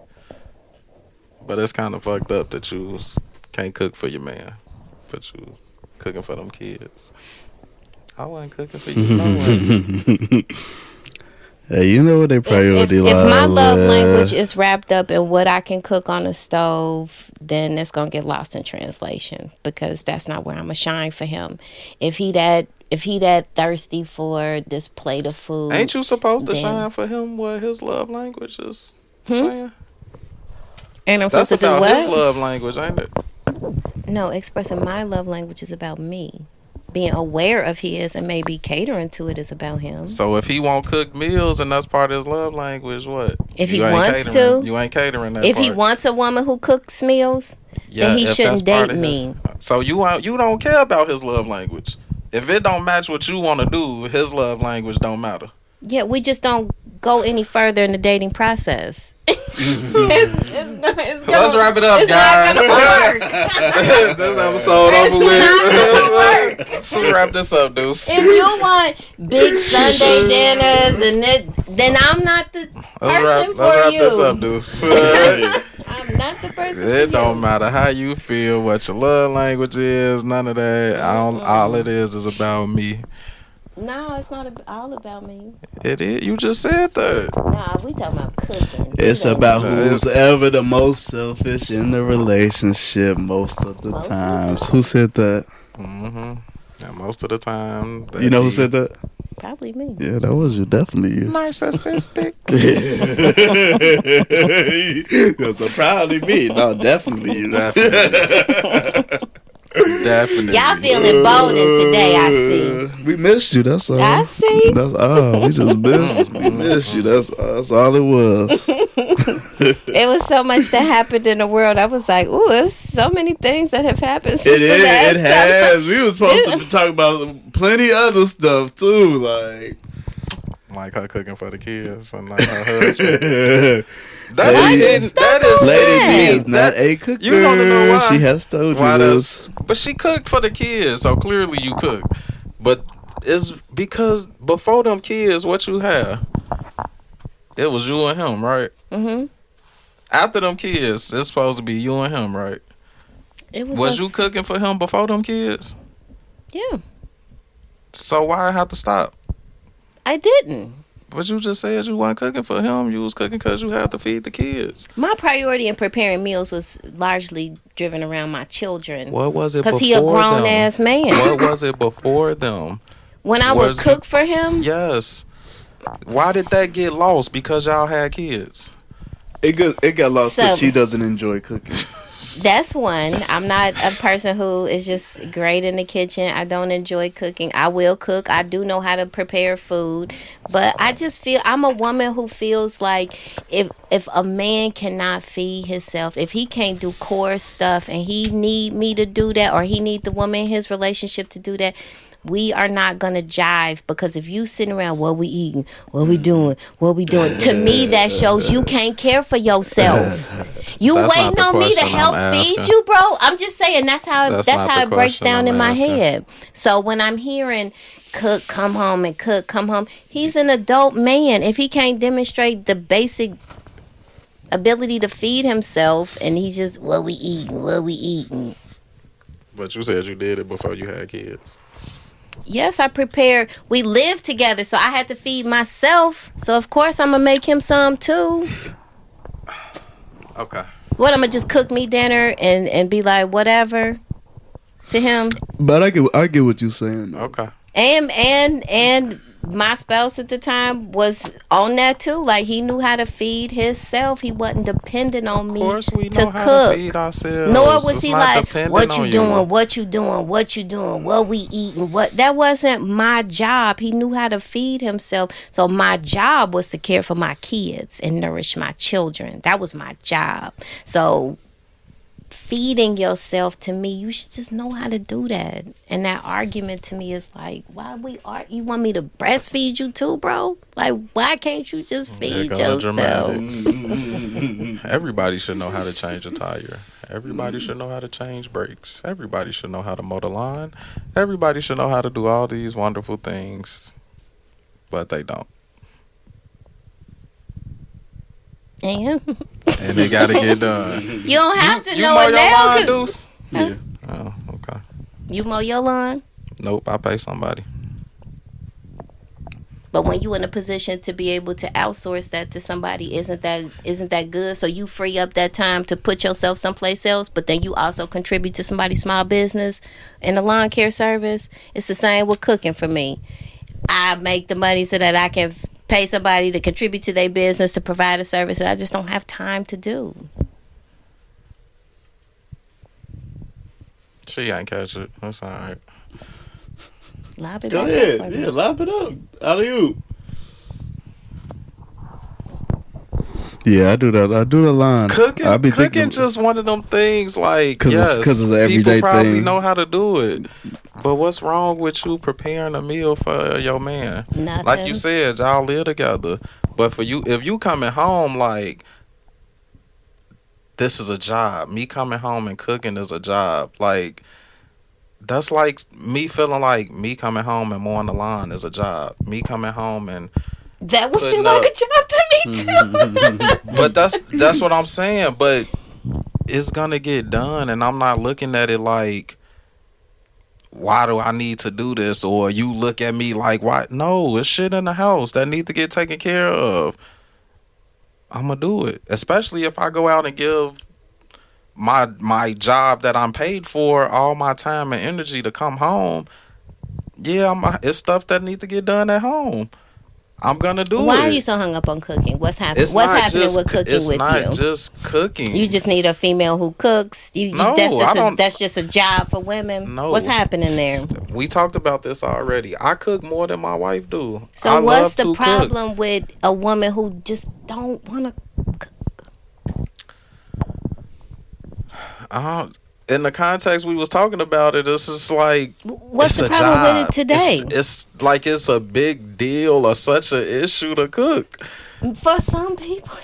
But it's kind of fucked up that you can't cook for your man, but you cooking for them kids. I wasn't cooking for you. No way. Hey, you know what they priority if line my love was. language is wrapped up in what I can cook on the stove, then it's gonna get lost in translation because that's not where I'm gonna shine for him. If he that thirsty for this plate of food, Ain't you supposed to then- shine for him what his love language is saying? And I'm That's supposed to do about what? his love language, ain't it? No, expressing my love language is about me. Being aware of his and maybe catering to it is about him. So if he won't cook meals and that's part of his love language, what? If he You ain't wants catering- to. you ain't catering that If part. he wants a woman who cooks meals, then he if shouldn't that's part date of his- me. So you don't care about his love language. If it don't match what you want to do, his love language don't matter. Yeah, we just don't go any further in the dating process. Let's wrap it up, guys. This episode over with. Let's wrap this up, Deuce. If you want big Sunday dinners and then I'm not the person Let's wrap you. this up, Deuce. I'm not the person for It you. don't matter how you feel, what your love language is, none of that. All it is about me. No, it's not all about me. It is. You just said that. Nah, we talking about cooking. It's You know. about who's ever the most selfish in the relationship most of the Most of times. Who said that? Mm-hmm. And most of the time, You know who said that? Probably me. Yeah, that was you. Definitely you. narcissistic. So probably me. No, definitely you. Definitely. Y'all feeling boning today, I see. We missed you. That's all. I see. That's all. We just missed. We missed you. That's all it was. It was so much that happened in the world. I was like, ooh, there's so many things that have happened since It the is. last It has. time. We was supposed to talk about plenty other stuff too. Like her cooking for the kids and like her husband. Lady, That is Lady that? B is not a cooker. You wanna know why? She has told you Why this. But she cooked for the kids, so clearly you cook. But it's because before them kids, what you have? It was you and him, right? Mm-hmm. After them kids, it's supposed to be you and him, right? It Was you cooking for him before them kids? Yeah, So why I have to stop? I didn't. But you just said you weren't cooking for him. You was cooking because you had to feed the kids. My priority in preparing meals was largely driven around my children. What was it before Because he a grown them? ass man. What was it before them? When I would was- cook for him, Yes. Why did that get lost? Because y'all had kids. It got lost So- because she doesn't enjoy cooking. that's one. I'm not a person who is just great in the kitchen. I don't enjoy cooking. I will cook. I do know how to prepare food. But I just feel I'm a woman who feels like if a man cannot feed himself, if he can't do core stuff and he need me to do that, or he need the woman in his relationship to do that, we are not gonna jive. Because if you sitting around, what we eating, what we doing, to me that shows you can't care for yourself. You That's not waiting the on me to question help I'm feed asking. you, bro. I'm just saying that's how That's that's not how the it breaks question down I'm in my asking. head. So when I'm hearing cook, come home, and cook, come home, he's an adult man. If he can't demonstrate the basic ability to feed himself, and he's just what we eating. But you said you did it before you had kids. Yes, I prepared. We lived together, so I had to feed myself. So of course I'm gonna make him some too. Okay. What, I'm gonna just cook me dinner and be like whatever to him. But I get what you're saying. Though. Okay. And my spouse at the time was on that too. Like, he knew how to feed himself. He wasn't dependent on Of me course we to know how cook. to feed ourselves. Nor was It's he not like, dependent what on you doing, what you doing, what we eating, what. That wasn't my job. He knew how to feed himself. So my job was to care for my kids and nourish my children. That was my job. So feeding yourself, to me, you should just know how to do that. And that argument to me is like, why you want me to breastfeed you too, bro? Like, why can't you just feed There go the yourself? dramatics. Everybody should know how to change a tire. Everybody should know how to change brakes. Everybody should know how to mow the lawn. Everybody should know how to do all these wonderful things, but they don't. And and it got to get done. you don't have to You know mow it your now. lawn, 'Cause- Deuce? Yeah. Oh, okay. You mow your lawn. Nope, I pay somebody. But when you in a position to be able to outsource that to somebody, isn't that good? So you free up that time to put yourself someplace else, but then you also contribute to somebody's small business in the lawn care service. It's the same with cooking for me. I make the money so that I can pay somebody to contribute to their business to provide a service that I just don't have time to do. She ain't catch it. That's all right. Lob it Go back up ahead. for me. Yeah, lob it up. Alley-oop. Yeah, I do that. I do the line. I be Cooking thinking just one of them things. Like, 'Cause it's- yes, 'cause it's an people everyday probably thing. know how to do it. But what's wrong with you preparing a meal for your man? Nothing. Like you said, y'all live together. But for you, if you coming home like this is a job, me coming home and cooking is a job. Like that's like me feeling like me coming home and mowing the lawn is a job. Me coming home and That would feel putting like up- a job to me too. but that's what I'm saying. But it's gonna get done, and I'm not looking at it like, why do I need to do this? Or you look at me like, why? No, it's shit in the house that need to get taken care of. I'm gonna do it, especially if I go out and give my job that I'm paid for all my time and energy to come home. Yeah, it's stuff that need to get done at home. I'm gonna do it. Why are you so hung up on cooking? What's happening? It's What's not happening just- with cooking it's with not you? just cooking. You just need a female who cooks. No, That's just a job for women. No. What's happening there? We talked about this already. I cook more than my wife do. I So what's love the to problem with a woman who just don't want to? In the context we was talking about it, it's just like What's it's the a problem job. with it today? It's like it's a big deal or such an issue to cook. For some people.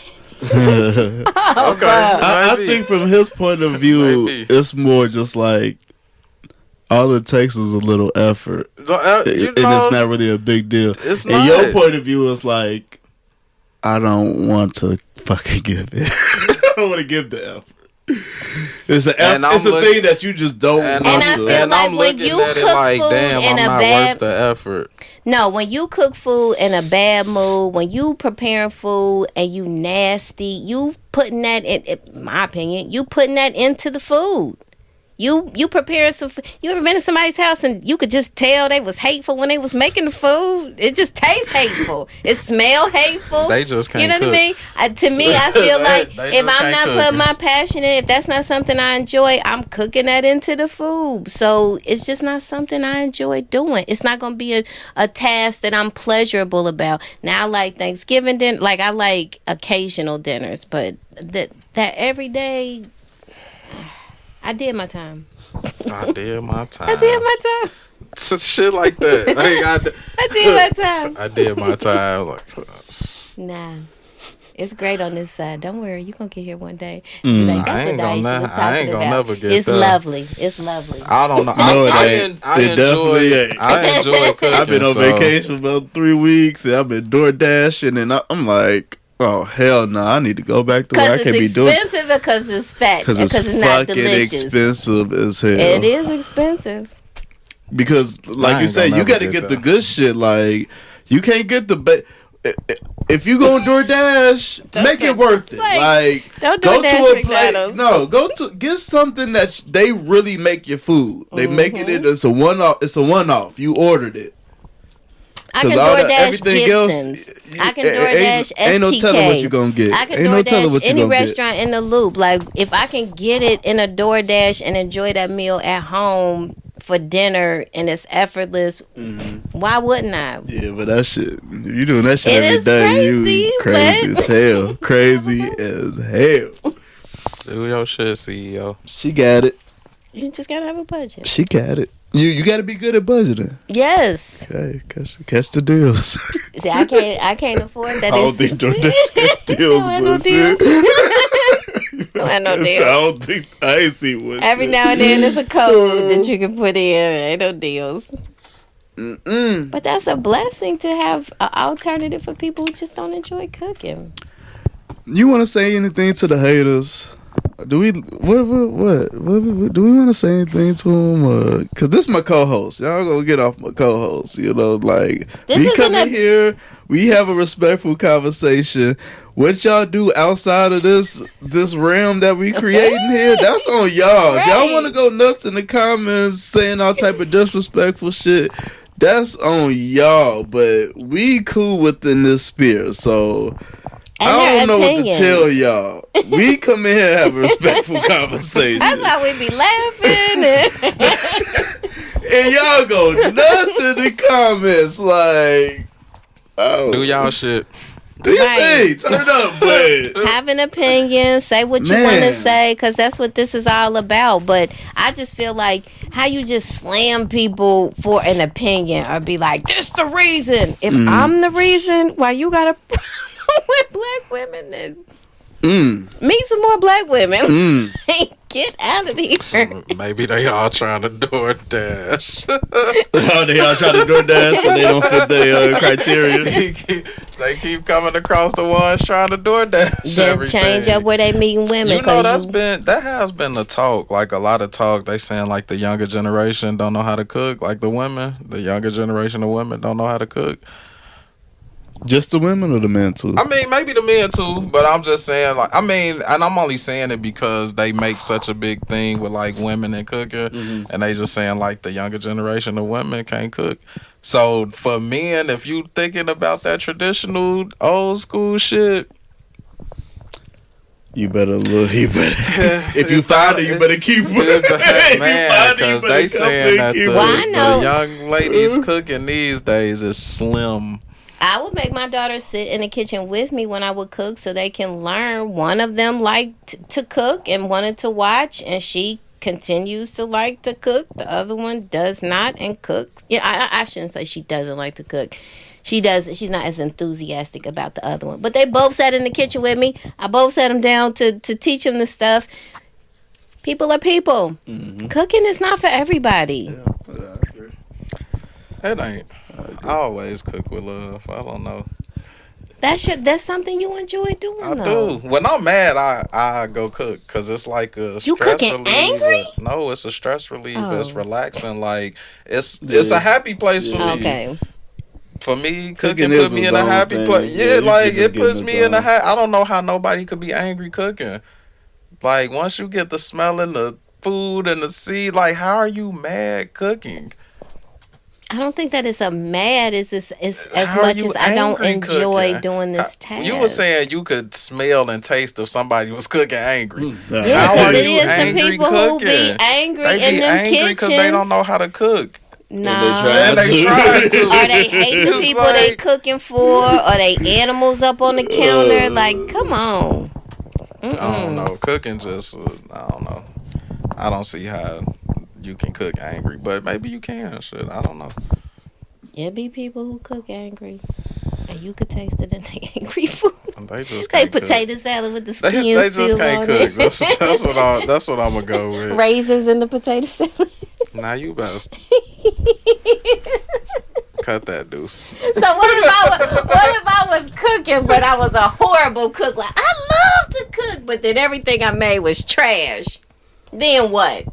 Okay, I maybe. think from his point of view, Maybe. it's more just like all it takes is a little effort, You and it's know, not really a big deal. It's And not. your point of view is like, I don't want to fucking give it. I don't want to give the effort. It's a And I'm thing that you just don't And want I to. feel I'm like when looking you at it cook like, food damn, in I'm a not bad- worth the effort. No, when you cook food in a bad mood, when you preparing food and you nasty, you putting that in my opinion, you putting that into the food. You preparing some. You ever been to somebody's house and you could just tell they was hateful when they was making the food? It just tastes hateful. It smell hateful. They just can't You know cook. what I mean? To me, I feel like They if just I'm can't not cook. putting my passion in, if that's not something I enjoy, I'm cooking that into the food. So it's just not something I enjoy doing. It's not going to be a task that I'm pleasurable about. Now I like Thanksgiving dinner, like I like occasional dinners, but that every day, I did my time. I did my time. I did my time. Shit like that. Like, I did my time. I did my time. Like, Nah. It's great on this side. Don't worry, you gonna get here one day. Mm. Like, that's I ain't what gonna Daisha ne- was I ain't talking gonna about. never get It's there. lovely. It's lovely. I don't know. No, it ain't. It definitely ain't. I enjoy cooking. I've been on so- vacation about 3 weeks, and I've been door dashing, and I'm like, oh hell no, I need to go back to where I Because can be it's doing. expensive, because it's fat, Because because it's it's not fucking delicious. expensive as hell. It is expensive. Because, I like you ain't said, gonna you never got to get get the that. good shit. Like, you can't get the. If you go on DoorDash, make it worth it. Like, Don't go DoorDash to a place. McDonald's. No, go to get something that they really make your food. They make it. It's a one off. It's a one off. You ordered it. I can 'Cause all DoorDash everything else, Gibson's. you- I can ain't- DoorDash STK. ain't no telling what you gonna get. I can Ain't no telling DoorDash what you any gonna get. restaurant in the loop. Like, if I can get it in a DoorDash and enjoy that meal at home for dinner and it's effortless, why wouldn't I? Yeah, but that shit, if you doing that shit It every is day, you crazy, crazy but- as hell. Crazy as hell. Do your shit, CEO. She got it. You just gotta have a budget. She got it. You got to be good at budgeting. Yes. Okay, catch the deals. See, I can't afford that. I don't think DoorDash got deals, Don't have no but shit. Don't have no I deals. don't think I ain't seen one. Every shit. now and then there's a code that you can put in. Ain't no deals. Mm-mm. But that's a blessing to have an alternative for people who just don't enjoy cooking. You want to say anything to the haters? Do we what do we want to say anything to them? Cause this is my co-host. Y'all gonna get off my co-host. You know, like This we isn't come in here, we have a respectful conversation. What y'all do outside of this realm that we creating here, that's on y'all. If y'all Right. want to go nuts in the comments saying all type of disrespectful shit, that's on y'all. But we cool within this sphere, so. And I their don't know opinions. what to tell y'all. We come in here and have a respectful conversation. That's why we be laughing. And y'all go nuts in the comments like, oh. Do y'all shit. Do your Right. thing. Turn up, but. Have an opinion. Say what you Man. want to say, because that's what this is all about. But I just feel like how you just slam people for an opinion or be like, this the reason. If I'm the reason why you got a problem with black women, then meet some more black women. Get out of here. Maybe they all trying to DoorDash. Oh, they all try to DoorDash and they don't fit their criteria. They keep coming across the ones trying to DoorDash Then everything. change up where they meeting women. You know, 'cause that has been the talk, like a lot of talk. They saying like the younger generation don't know how to cook, like the younger generation of women don't know how to cook. Just the women or the men too? I mean, maybe the men too, but I'm just saying, like, I mean, and I'm only saying it because they make such a big thing with like women and cooking, and they just saying like the younger generation of women can't cook. So for men, if you thinking about that traditional old school shit, you better look. If you find it, you better keep it. Man, because they saying that Well, I know. the young ladies cooking these days is slim. I would make my daughter sit in the kitchen with me when I would cook so they can learn. One of them liked to cook and wanted to watch, and she continues to like to cook. The other one does not and cooks. Yeah, I shouldn't say she doesn't like to cook. She does. She's not as enthusiastic about the other one. But they both sat in the kitchen with me. I both sat them down to teach them the stuff. People are people. Cooking is not for everybody. It ain't. I always cook with love. I don't know. That's something you enjoy doing. I though. do. When I'm mad, I go cook because it's like a You stress cooking reliever. angry? No, it's a stress reliever. Oh. It's relaxing. Like it's a happy place for me. Okay. For me, Cooking cooking is put me its in a own happy thing. place. Yeah, Yeah, you like can just it get in puts the me in a zone. I don't know how nobody could be angry cooking. Like once you get the smell and the food and the seed, like how are you mad cooking? I don't think that it's a mad. It's as How much are you as I don't angry enjoy cooking? doing this task. You were saying you could smell and taste if somebody was cooking angry. Yeah, How because are it you is some angry people who be cooking? angry They in be them angry because they don't kitchens. know how to cook. No. And they try to. Or they hate the It's people they like- cooking for, or they animals up on the counter. Like, come on. I don't know. Cooking just, I don't know. I don't see how you can cook angry, but maybe you can. Shit, I don't know. It be people who cook angry, and you could taste it in their angry food. They just They can't cook. potato salad with the They skin just still can't on cook. it. That's what I'm gonna go with. Raisins in the potato salad. Now you better cut that, Deuce. So what if I was cooking, but I was a horrible cook? Like, I love to cook, but then everything I made was trash. Then what?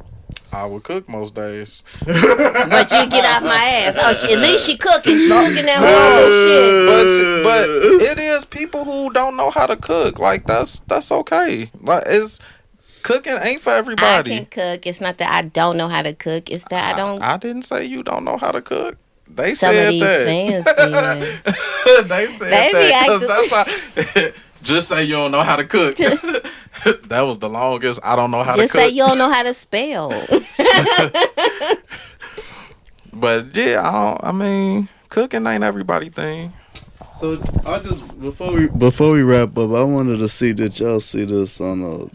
I would cook most days. But you get off my ass. Oh, at least she cooking. She cooking that horrible shit. But it is people who don't know how to cook. Like that's okay. Like it's cooking ain't for everybody. I can cook. It's not that I don't know how to cook. It's that I don't. I didn't say you don't know how to cook. They Some said of these that. fans did. They said They be that because acting- that's how. Just say you don't know how to cook. That was the longest. I don't know how Just to cook. say you don't know how to spell. But yeah, I mean, cooking ain't everybody thing. So I just before we wrap up, I wanted to see that y'all see this on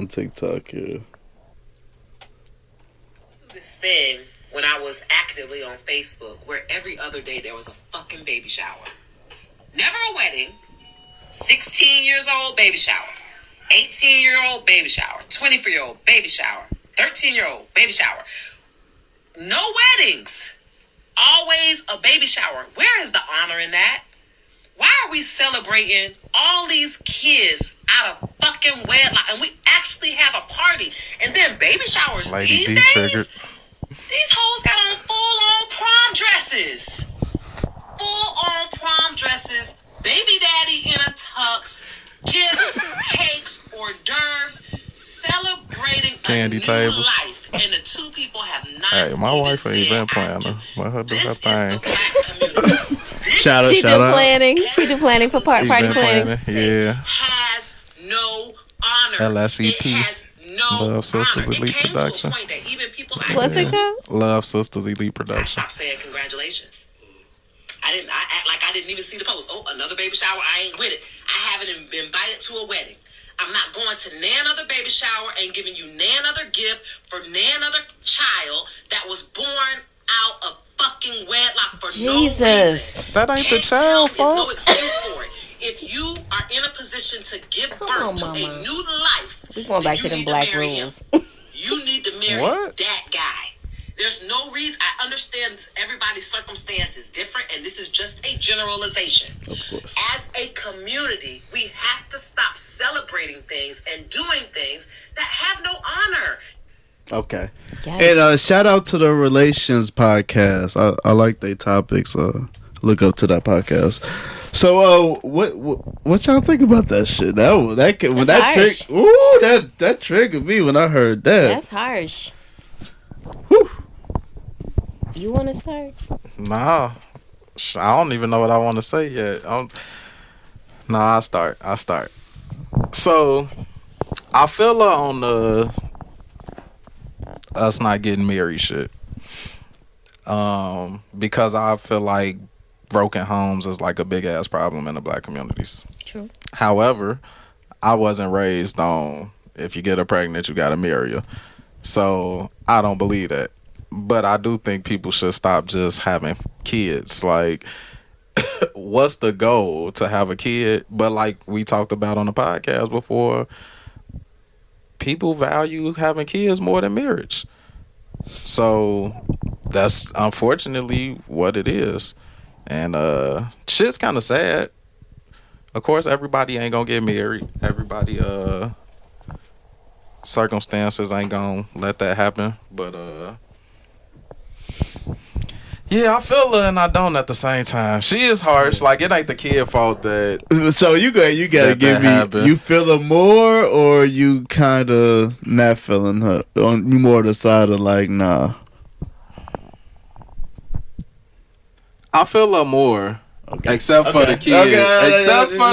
TikTok here. This thing when I was actively on Facebook, where every other day there was a fucking baby shower. Never a wedding. 16 years old baby shower. 18-year-old baby shower. 24-year-old baby shower. 13-year-old baby shower. No weddings. Always a baby shower. Where is the honor in that? Why are we celebrating all these kids out of fucking wedlock? And we actually have a party. And then baby showers Lady these D days? triggered. These hoes got on full-on prom dresses. Full-on prom dresses. Baby daddy in a tux. Gifts, cakes, hors d'oeuvres. Celebrating Candy a new tables. life. And the two people have not Hey, my even wife ain't said been I planning. do. Let her do This her is the thing. black community. This Shout out, She do shout out. planning. She do planning for party She been planning. planning. Yeah. Has no honor. LSEP. It has no Love Sisters honor. Elite It came Production. to a point that even people like What's it called? Love Sisters Elite I Production. stopped saying congratulations. I act like I didn't even see the post. Oh, another baby shower. I ain't with it. I haven't been invited to a wedding. I'm not going to nan other baby shower and giving you nan other gift for nan other child that was born out of fucking wedlock for Jesus. no reason. That ain't the Can't tell child is fault. no excuse for it. If you are in a position to give Come birth on, to Mama. a new life, We going then back you to them need black marry him. rules. You need to marry What? that guy. There's no reason. I understand everybody's circumstance is different, and this is just a generalization. Of course. As a community, we have to stop celebrating things and doing things that have no honor. Okay. Yes. And shout out to the Relations podcast. I like their topics. Look up to that podcast. So what y'all think about that shit? That's harsh. That triggered me when I heard that. That's harsh. Whew. You want to start? Nah. I don't even know what I want to say yet. Nah, I start. So, I feel on the us not getting married shit. Because I feel like broken homes is like a big ass problem in the black communities. True. However, I wasn't raised on if you get her pregnant, you gotta marry her. So I don't believe that. But I do think people should stop just having kids. Like, what's the goal to have a kid? But like we talked about on the podcast before, people value having kids more than marriage. So that's unfortunately what it is. And shit's kind of sad. Of course, everybody ain't gonna get married. Everybody circumstances ain't gonna let that happen. But yeah, I feel her and I don't at the same time. She is harsh. Like, it ain't the kid fault that. So you gotta That give me. happened. You feel her more, or you kind of not feeling her? On more the side of like, nah. I feel her more. Okay. Except for Okay. the kid. Okay. Except for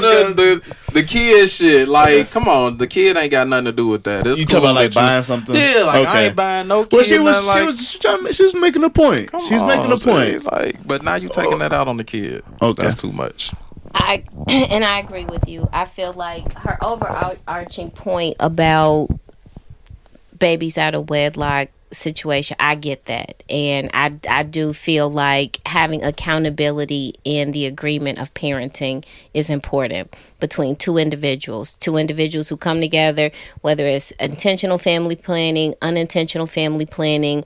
the kid shit. Like, come on, the kid ain't got nothing to do with that. It's You cool talking about like that you- buying something? Yeah, like I Okay. ain't buying no kid. Well, she was nothing she was making a point. Come She's making a on, point. geez, like, but now you taking that out on the kid. Okay. That's too much. I agree with you. I feel like her overarching point about babies out of wedlock situation, I get that, and I do feel like having accountability in the agreement of parenting is important between two individuals who come together, whether it's intentional family planning, unintentional family planning.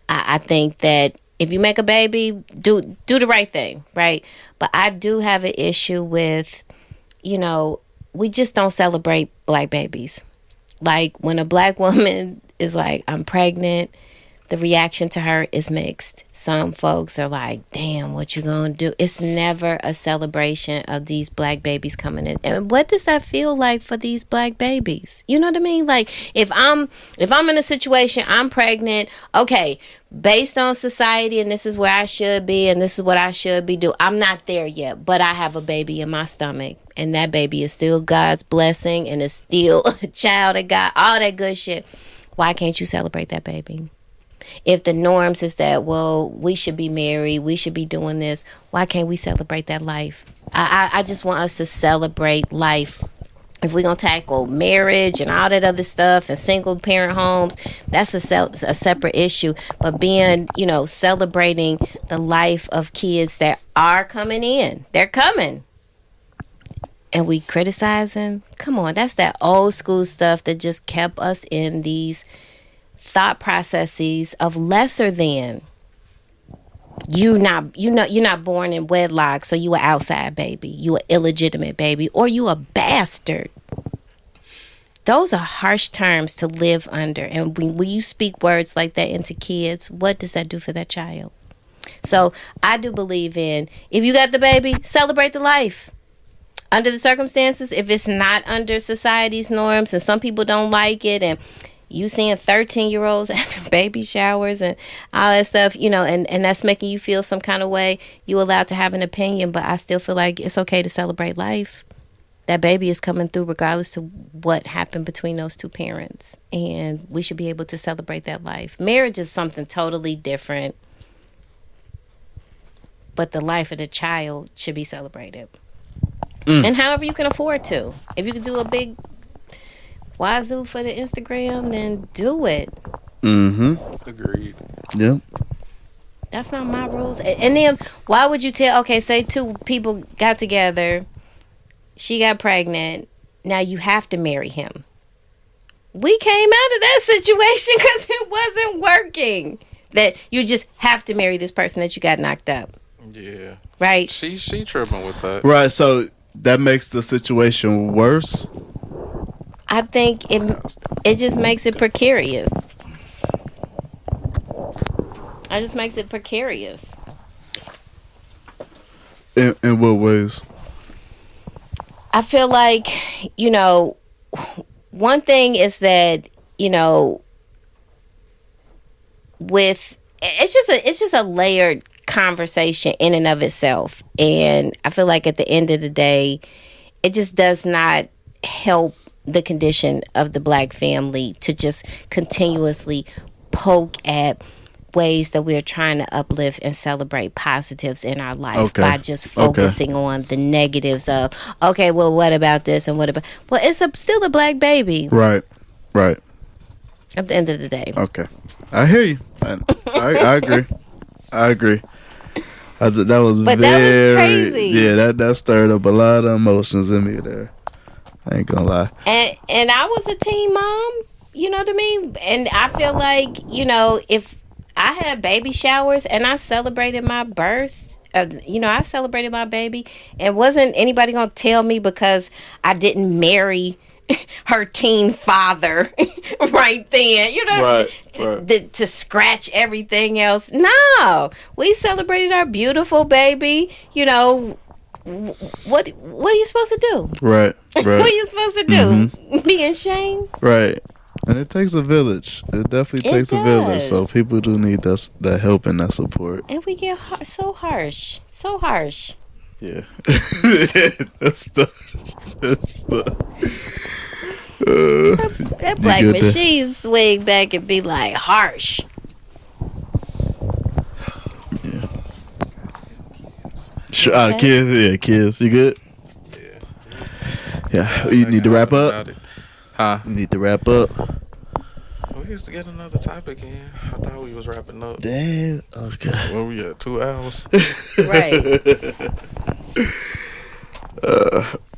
I think that if you make a baby, do the right thing, right? But I do have an issue with, we just don't celebrate black babies. Like, when a black woman is like, I'm pregnant, the reaction to her is mixed. Some folks are like, damn, what you gonna do? It's never a celebration of these black babies coming in. And what does that feel like for these black babies? You know what I mean? Like, if I'm in a situation, I'm pregnant, okay, based on society, and this is where I should be, and this is what I should be doing. I'm not there yet, but I have a baby in my stomach, and that baby is still God's blessing, and is still a child of God, all that good shit. Why can't you celebrate that baby? If the norms is that, well, we should be married, we should be doing this, why can't we celebrate that life? I just want us to celebrate life. If we're going to tackle marriage and all that other stuff and single parent homes, that's a separate issue. But being, celebrating the life of kids that are coming in. They're coming. And we criticizing. Come on, that's that old school stuff that just kept us in these thought processes of lesser than. you're not born in wedlock, so you an outside baby, you an illegitimate baby, or you a bastard. Those are harsh terms to live under. And when you speak words like that into kids, what does that do for that child? So I do believe in, if you got the baby, celebrate the life. Under the circumstances, if it's not under society's norms and some people don't like it, and you seeing 13-year-olds having baby showers and all that stuff, and that's making you feel some kind of way, you allowed to have an opinion. But I still feel like it's okay to celebrate life. That baby is coming through regardless of what happened between those two parents. And we should be able to celebrate that life. Marriage is something totally different. But the life of the child should be celebrated. And however you can afford to. If you can do a big wazoo for the Instagram, then do it. Agreed. Yep. That's not my rules. And then why would you say two people got together, she got pregnant, now you have to marry him. We came out of that situation because it wasn't working. That you just have to marry this person that you got knocked up. Yeah. Right? She tripping with that. Right, so that makes the situation worse? I think it just makes it precarious. It just makes it precarious. In what ways? I feel like, one thing is that, with it's just a layered conversation in and of itself. And I feel like at the end of the day, it just does not help the condition of the black family to just continuously poke at ways that we're trying to uplift and celebrate positives in our life by just focusing on the negatives of, okay, well, what about this and what about, well, it's still a black baby. Right. At the end of the day. Okay. I hear you. I agree. That was crazy. Yeah, that stirred up a lot of emotions in me there. I ain't gonna lie. And I was a teen mom, you know what I mean? And I feel like, if I had baby showers and I celebrated my birth, I celebrated my baby, and wasn't anybody gonna tell me because I didn't marry her teen father right then, right. To scratch everything else. No, we celebrated our beautiful baby. What are you supposed to do? Right. What are you supposed to do? Be ashamed? Right. And it takes a village. It definitely takes a village. So people do need that help and that support. And we get so harsh. Yeah. That's the that black machine swing back and be like harsh. Yeah. Sure, kids. You good? Yeah. You need to wrap up. Huh? You need to wrap up. We used to get another topic in. I thought we was wrapping up. Damn. Okay. Where we at? 2 hours. Right.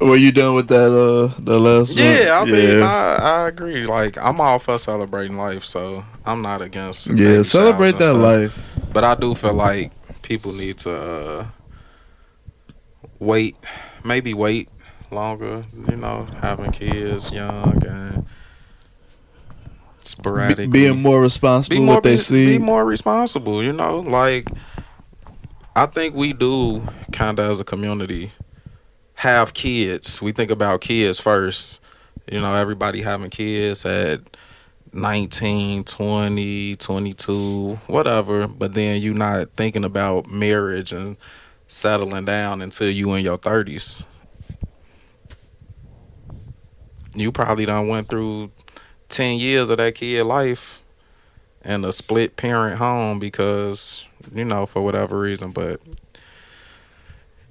Were you done with that last one? Yeah, I mean, I agree. Like, I'm all for celebrating life, so I'm not against. Yeah, celebrate that life. But I do feel like people need to wait longer. Having kids young and sporadic, being more responsible with what they see. Be more responsible. Like, I think we do kind of as a community have kids. We think about kids first. Everybody having kids at 19, 20, 22, whatever. But then you not thinking about marriage and settling down until you in your 30s. You probably done went through 10 years of that kid life in a split parent home because, for whatever reason. But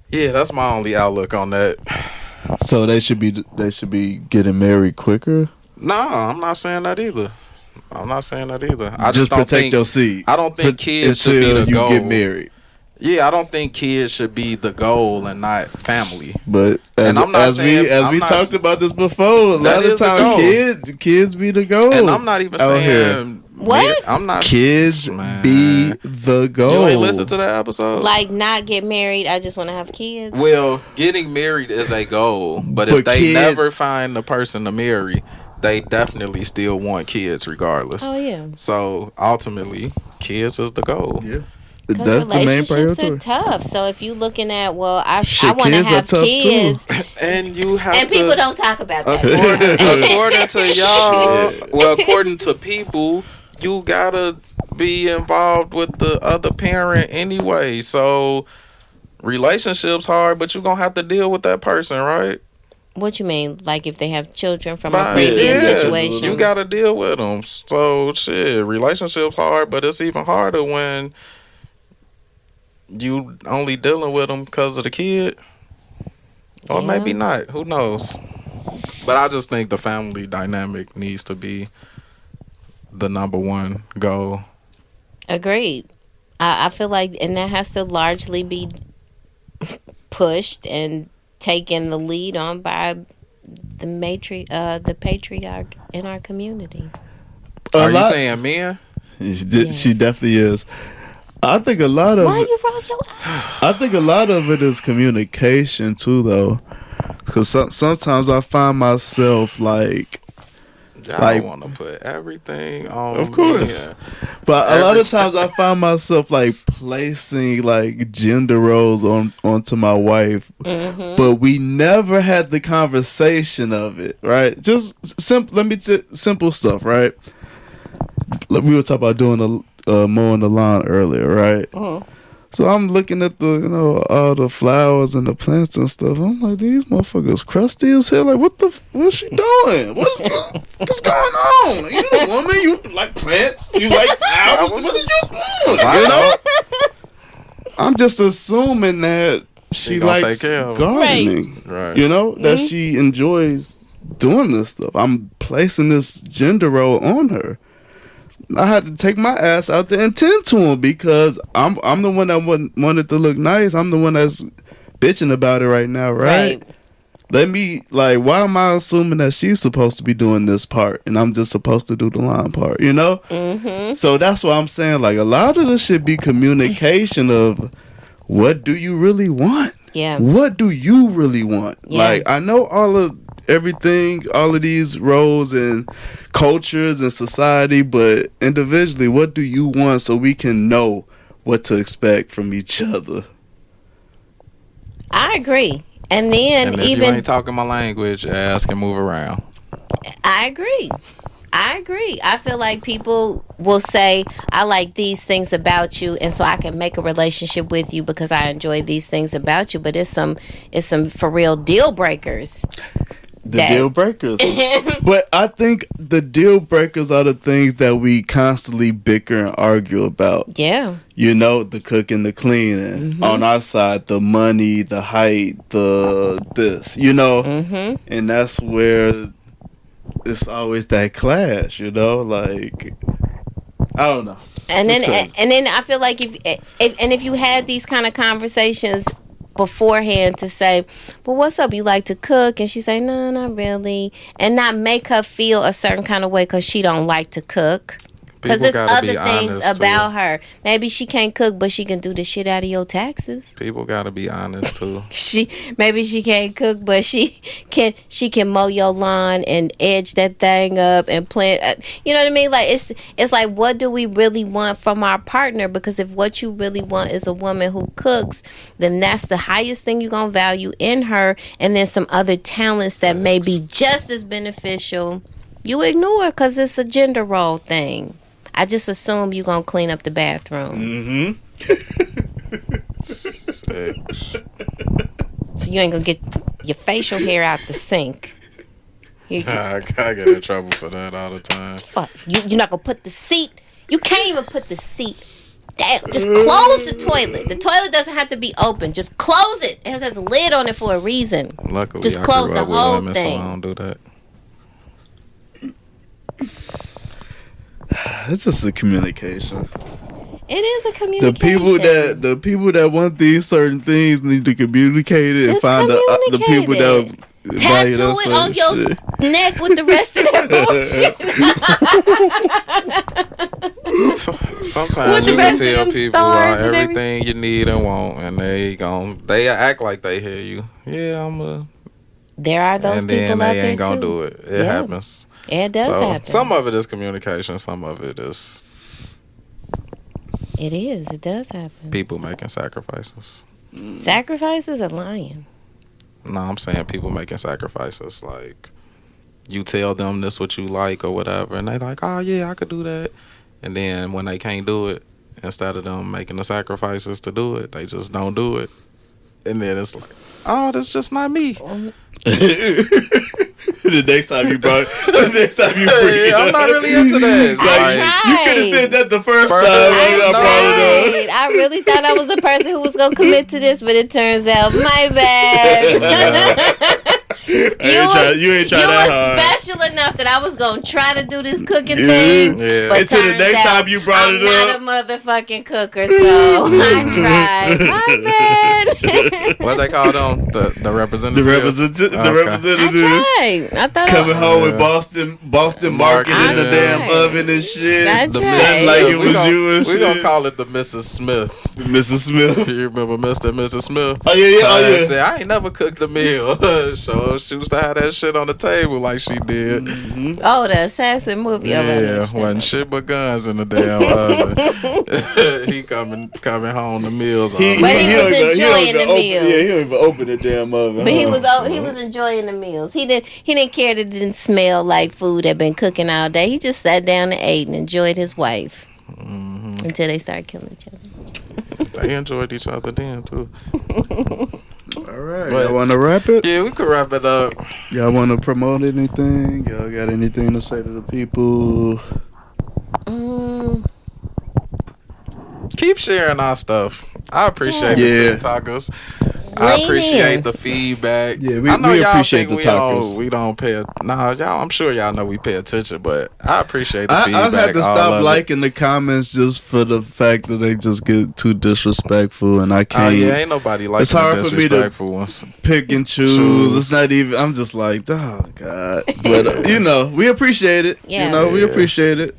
yeah, that's my only outlook on that. So they should be getting married quicker? No, I'm not saying that either. I just don't protect your seed. I don't think kids should be the goal. Until you get married. Yeah, I don't think kids should be the goal and not family. But as we talked about this before, a lot of times kids be the goal. And I'm not even saying what? I'm not kids be man. the goal. You ain't listen to that episode? Like, not get married, I just want to have kids. Well, getting married is a goal, but if they kids, never find the person to marry, they definitely still want kids regardless. Oh, yeah. So ultimately, kids is the goal. Yeah. Because That's the main relationships are priority. tough. So if you looking at, well, I Shit, want to kids are have tough, kids. And you have And to, people don't talk about that. according to y'all, well, according to people, you gotta be involved with the other parent anyway. So relationships hard, but you gonna have to deal with that person, right? What you mean? Like if they have children from Right. a previous Yeah. situation? You gotta deal with them. So shit, relationships hard, but it's even harder when you only dealing with them because of the kid, or Yeah. maybe not. Who knows? But I just think the family dynamic needs to be the number one goal. Agreed. I feel like, and that has to largely be pushed and taken the lead on by the patriarch in our community. Are you saying men? She definitely is. I think a lot of Why you roll your eyes? I think a lot of it is communication too, though, because sometimes I find myself like, I want to put everything on. of course, men. but a lot of times I find myself like placing like gender roles onto my wife, but we never had the conversation of it, right? Just simple stuff, right? We were talking about doing mowing the lawn earlier, right? So I'm looking at the all the flowers and the plants and stuff. I'm like, these motherfuckers crusty as hell. Like, what's she doing? What's going on? You the woman, you like plants, you like flowers. What are you doing? You know? I'm just assuming that she gonna likes take care of 'em. gardening, Right. You know, that she enjoys doing this stuff. I'm placing this gender role on her. I had to take my ass out there and tend to him because I'm the one that wanted to look nice. I'm the one that's bitching about it right now, right? Let me, like, why am I assuming that she's supposed to be doing this part and I'm just supposed to do the line part, you know? So that's what I'm saying. Like, a lot of this should be communication of what do you really want? Yeah. What do you really want? Yeah. Like, I know all of everything, all of these roles and cultures and society, but individually, what do you want so we can know what to expect from each other? I agree. And then And if you ain't talking my language, ask and move around. I agree. I feel like people will say, I like these things about you, and so I can make a relationship with you because I enjoy these things about you. But it's some for real deal breakers. Deal breakers. But I think the deal breakers are the things that we constantly bicker and argue about. Yeah. You know, the cooking, the cleaning. On our side, the money, the height, the this, you know. And that's where it's always that clash, you know, like, I don't know. And then I feel like if you had these kind of conversations beforehand to say, well, what's up, you like to cook? And she say, no, not really, and not make her feel a certain kind of way because she don't like to cook. Because there's other things about her. Maybe she can't cook, but she can do the shit out of your taxes. People gotta be honest too. Maybe she can't cook, but she can mow your lawn and edge that thing up and plant. You know what I mean? Like it's like, what do we really want from our partner? Because if what you really want is a woman who cooks, then that's the highest thing you're gonna value in her, and then some other talents that may be just as beneficial you ignore because it's a gender role thing. I just assume you're going to clean up the bathroom. So you ain't going to get your facial hair out the sink. I get in trouble for that all the time. Fuck. You're not going to put the seat. You can't even put the seat down. Just close the toilet. The toilet doesn't have to be open. Just close it. It has a lid on it for a reason. Luckily, just I close grew the up with whole women, thing. so I don't do that. It's just a communication. It is a communication. The people that want these certain things need to communicate it and Just find the people that value tattoo that it on your shit. neck with the rest of that bullshit. Sometimes the you can rest of tell them people stars and everything you need and want, and they act like they hear you. Yeah, There are those and people then out they there ain't gonna too. do it. It Yeah. happens. It does happen. Some of it is communication. Some of it is It is. It does happen. people making sacrifices. Sacrifices or lying? No, I'm saying people making sacrifices. Like, you tell them this what you like or whatever, and they like, oh yeah, I could do that. And then when they can't do it, instead of them making the sacrifices to do it, they just don't do it. And then it's like, oh, that's just not me. The next time you bring it I'm not really into that. Like, you could have said that the first time I I brought it up. I really thought I was a person who was gonna commit to this, but it turns out my bad. You ain't trying that hard. special enough that I was gonna try to do this cooking thing. Yeah. But Until the turns next out time you brought I'm it up. not a motherfucking cooker, so I tried. My bad. What they call them? The representative. The representative I tried. I thought coming home with Boston market in the I damn tried. oven and shit. I The tried. Just like it was you and We shit. gonna call it the Mrs. Smith. Mrs. Smith. You remember Mr. and Mrs. Smith? Oh yeah, yeah, oh I yeah. said, I ain't never cooked a meal. So she used to have that shit on the table like she did. Oh, the assassin movie. Yeah, wasn't shit but guns in the damn oven. He coming home, the meals on. But he was enjoying the meals. Yeah, he don't even open the damn oven. But he was enjoying the meals. He didn't care that it didn't smell like food had been cooking all day. He just sat down and ate and enjoyed his wife until they started killing each other. They enjoyed each other then too. All right, But- y'all want to wrap it? Yeah, we could wrap it up. Y'all want to promote anything? Y'all got anything to say to the people? Keep sharing our stuff. I appreciate Yeah. the TikTokers. I Lean appreciate in. the feedback. Yeah, I know we y'all appreciate think the talkers. we don't pay. Nah, y'all. I'm sure y'all know we pay attention, but I appreciate the I've feedback. had to all stop of it. liking the comments just for the fact that they just get too disrespectful, and I Oh can't yeah, ain't nobody like It's hard the for me to- disrespectful ones. pick and choose. Choose. It's not even. I'm just like, oh god. But we appreciate it. Yeah. We Yeah. appreciate it.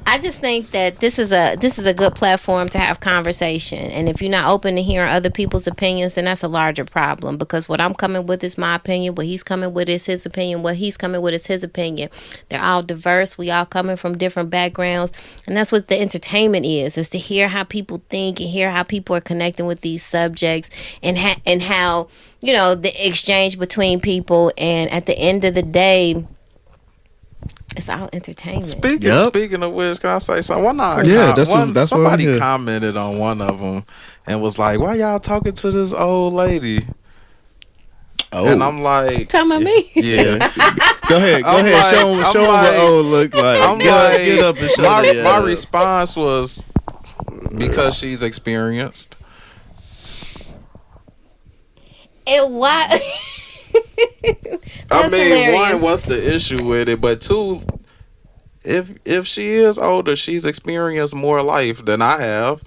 I just think that this is a good platform to have conversation, and if you're not open to hearing other people's opinions, then that's a larger problem. Because what I'm coming with is my opinion, what he's coming with is his opinion, what he's coming with is his opinion. They're all diverse. We all coming from different backgrounds, and that's what the entertainment is to hear how people think and hear how people are connecting with these subjects, and how the exchange between people. And at the end of the day, it's all entertainment. Speaking of which, can I say something? That's what somebody I'm here. commented on one of them and was like, "Why y'all talking to this old lady?" Oh, And I'm like, Talking about me? Yeah. go ahead. I'm like- Show them I'm what like- old look like. I'm Get up and show my that. response was because she's experienced. And why? I That's mean, hilarious. one, what's the issue with it? But two, if she is older, she's experienced more life than I have.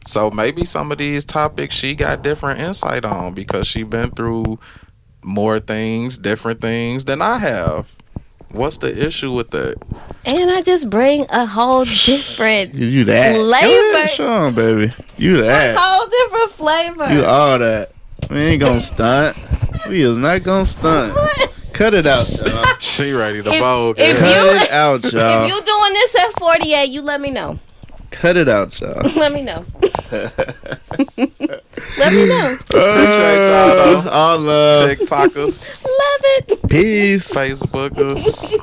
So maybe some of these topics she got different insight on because she been through more things, different things than I have. What's the issue with that? And I just bring a whole different You that. flavor. Go ahead, show 'em, baby. You a that. whole different flavor. You all that. We ain't gonna stunt. We is not gonna stunt. Cut it out, y'all. She ready to If- vogue. if Cut you- it out, y'all. If you doing this at 48, you let me know. Cut it out, y'all. Let me know. Let me know. Appreciate y'all, though. All love. TikTokers, Love it. Peace. Facebookers.